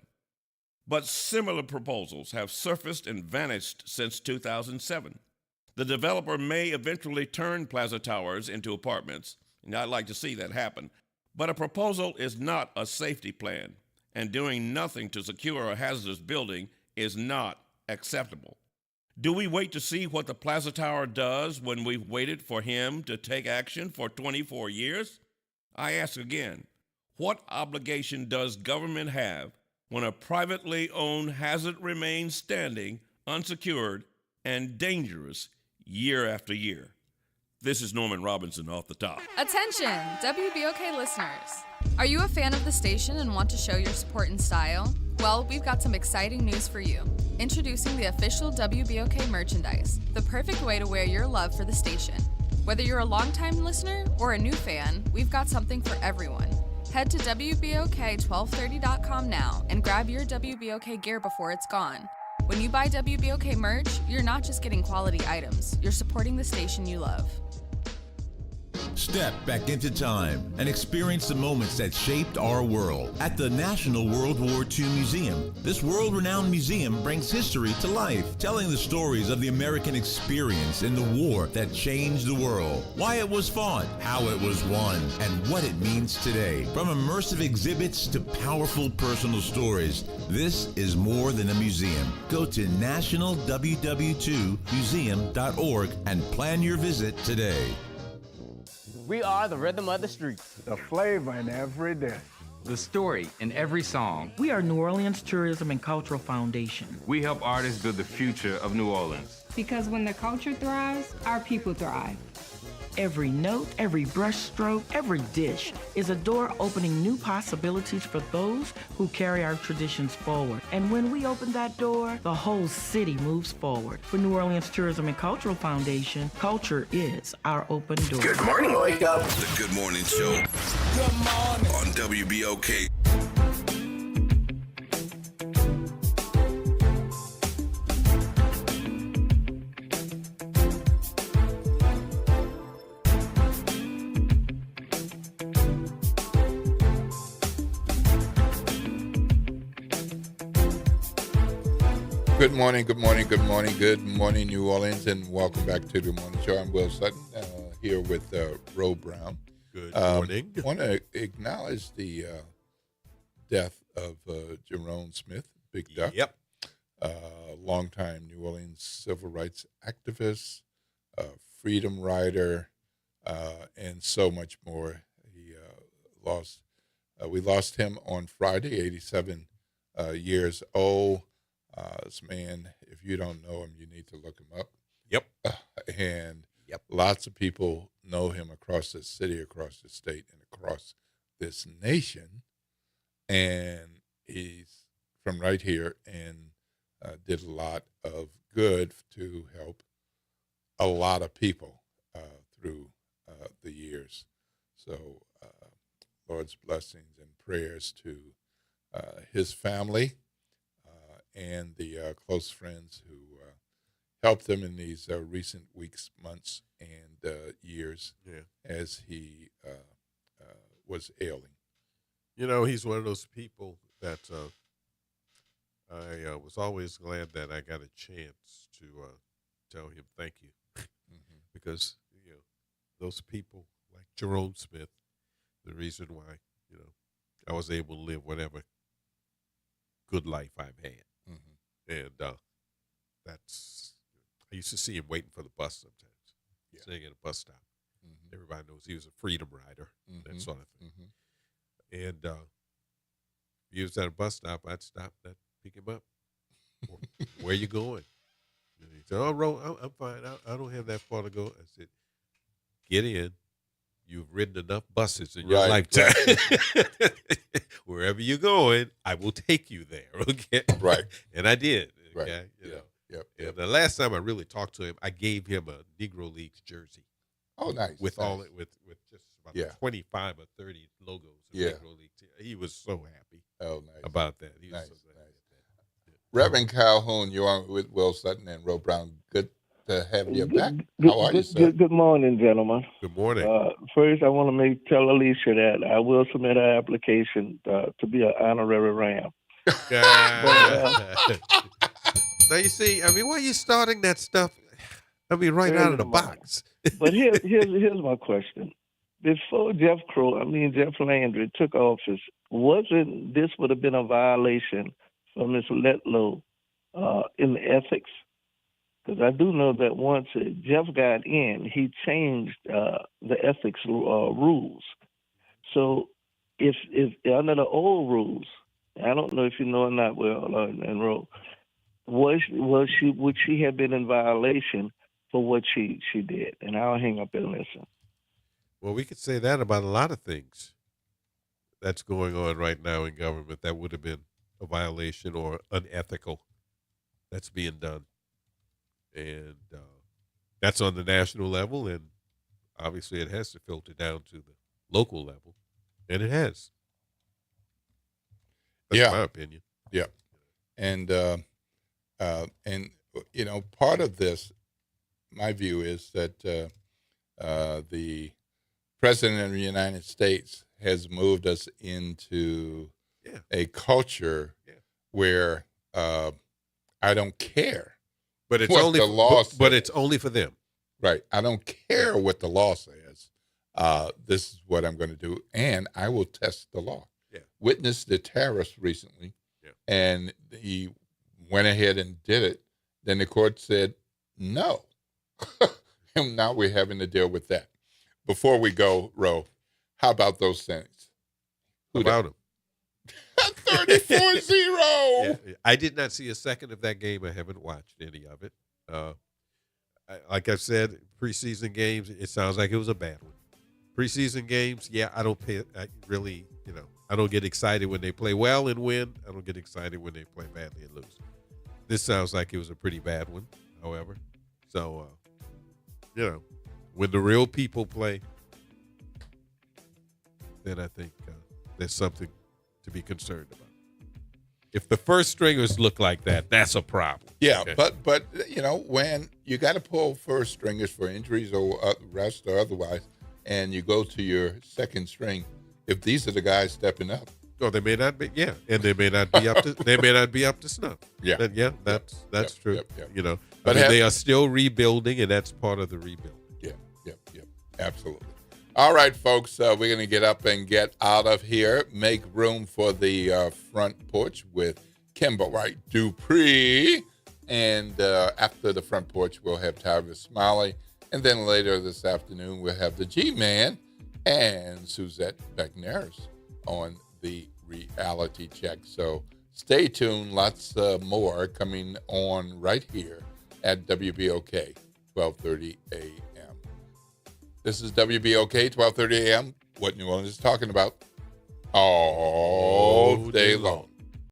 But similar proposals have surfaced and vanished since 2007. The developer may eventually turn Plaza Towers into apartments, and I'd like to see that happen. But a proposal is not a safety plan, and doing nothing to secure a hazardous building is not acceptable. Do we wait to see what the Plaza Tower does when we've waited for him to take action for 24 years? I ask again, what obligation does government have when a privately owned hazard remains standing, unsecured, and dangerous year after year? This is Norman Robinson off the top. Attention, WBOK listeners. Are you a fan of the station and want to show your support in style? Well, we've got some exciting news for you. Introducing the official WBOK merchandise, the perfect way to wear your love for the station. Whether you're a longtime listener or a new fan, we've got something for everyone. Head to WBOK1230.com now and grab your WBOK gear before it's gone. When you buy WBOK merch, you're not just getting quality items, you're supporting the station you love. Step back into time and experience the moments that shaped our world at the National World War II Museum. This world-renowned museum brings history to life, telling the stories of the American experience in the war that changed the world, why it was fought, how it was won, and what it means today. From immersive exhibits to powerful personal stories, this is more than a museum. Go to nationalww2museum.org and plan your visit today. We are the rhythm of the streets. The flavor in every dish. The story in every song. We are New Orleans Tourism and Cultural Foundation. We help artists build the future of New Orleans. Because when the culture thrives, our people thrive. Every note, every brushstroke, every dish is a door opening new possibilities for those who carry our traditions forward. And when we open that door, the whole city moves forward. For New Orleans Tourism and Cultural Foundation, culture is our open door. Good morning, wake up. The Good Morning Show. Good morning. On WBOK. Good morning, good morning, good morning, good morning, New Orleans, and welcome back to the Morning Show. I'm Will Sutton, here with Ro Brown. Good morning. I want to acknowledge the death of Jerome Smith, Big Duck. Yep. Longtime New Orleans civil rights activist, freedom rider, and so much more. We lost him on Friday, 87 years old. This man, if you don't know him, you need to look him up. Yep. And lots of people know him across the city, across the state, and across this nation. And he's from right here and did a lot of good to help a lot of people through the years. So Lord's blessings and prayers to his family and the close friends who helped him in these recent weeks, months, and years as he was ailing. You know, he's one of those people that I was always glad that I got a chance to tell him thank you. Because, you know, those people like Jerome Smith, the reason why, I was able to live whatever good life I've had. And that's, I used to see him waiting for the bus sometimes, sitting at a bus stop. Everybody knows he was a freedom rider, that sort of thing. And if he was at a bus stop, I'd stop, I'd pick him up. Where you going? And he said, "Oh, Ro, I'm fine. I don't have that far to go." I said, "Get in. You've ridden enough buses in your lifetime. Wherever you're going, I will take you there." Okay, right. And I did. Right. Okay? Yep. And the last time I really talked to him, I gave him a Negro Leagues jersey. Oh, nice. With nice. all it with just about 25 or 30 logos of Negro Leagues. He was so happy. About that. He was so glad. Reverend Calhoun, you're on with Will Sutton and Ro Brown. Good to have you back. How are you, sir? Good morning, gentlemen. Good morning. First, I want to tell Alicia that I will submit an application to be an honorary Ram. Now, you see, I mean, why are you starting that stuff? I mean, right out of the box. But here's my question. Before Jeff Landry took office, wasn't this would have been a violation for Ms. Letlow in the ethics? Because I do know that once Jeff got in, he changed the ethics rules. So if under the old rules, I don't know if you know or not, Will and Ro, would she have been in violation for what she did? And I'll hang up and listen. Well, we could say that about a lot of things that's going on right now in government that would have been a violation or unethical that's being done. And that's on the national level, and obviously it has to filter down to the local level, and it has. That's my opinion. Yeah. And part of this, my view is that the President of the United States has moved us into a culture where I don't care. But it's what only the law says. But it's only for them. Right. I don't care what the law says. This is what I'm going to do, and I will test the law. Yeah. Witnessed the tariffs recently, and he went ahead and did it. Then the court said no, and now we're having to deal with that. Before we go, Ro, how about those Saints? Who about them? 34-0. Yeah. I did not see a second of that game. I haven't watched any of it. Like I said, preseason games, it sounds like it was a bad one. Preseason games, I don't get excited when they play well and win. I don't get excited when they play badly and lose. This sounds like it was a pretty bad one, however. So, when the real people play, then I think there's something to be concerned about. If the first stringers look like that, that's a problem. Yeah, okay? but when you got to pull first stringers for injuries or rest or otherwise, and you go to your second string, if these are the guys stepping up, they may not be. Yeah, and they may not be up to. They may not be up to snuff. Yeah, that's true. Yep. But they are still rebuilding, and that's part of the rebuild. Yep, absolutely. All right, folks, we're going to get up and get out of here. Make room for the front porch with Kimber Wright Dupree. And after the front porch, we'll have Tyra Smiley. And then later this afternoon, we'll have the G-Man and Suzette Becknares on the reality check. So stay tuned. Lots more coming on right here at WBOK, 1230 a.m. This is WBOK, 1230 a.m., what New Orleans is talking about all day long.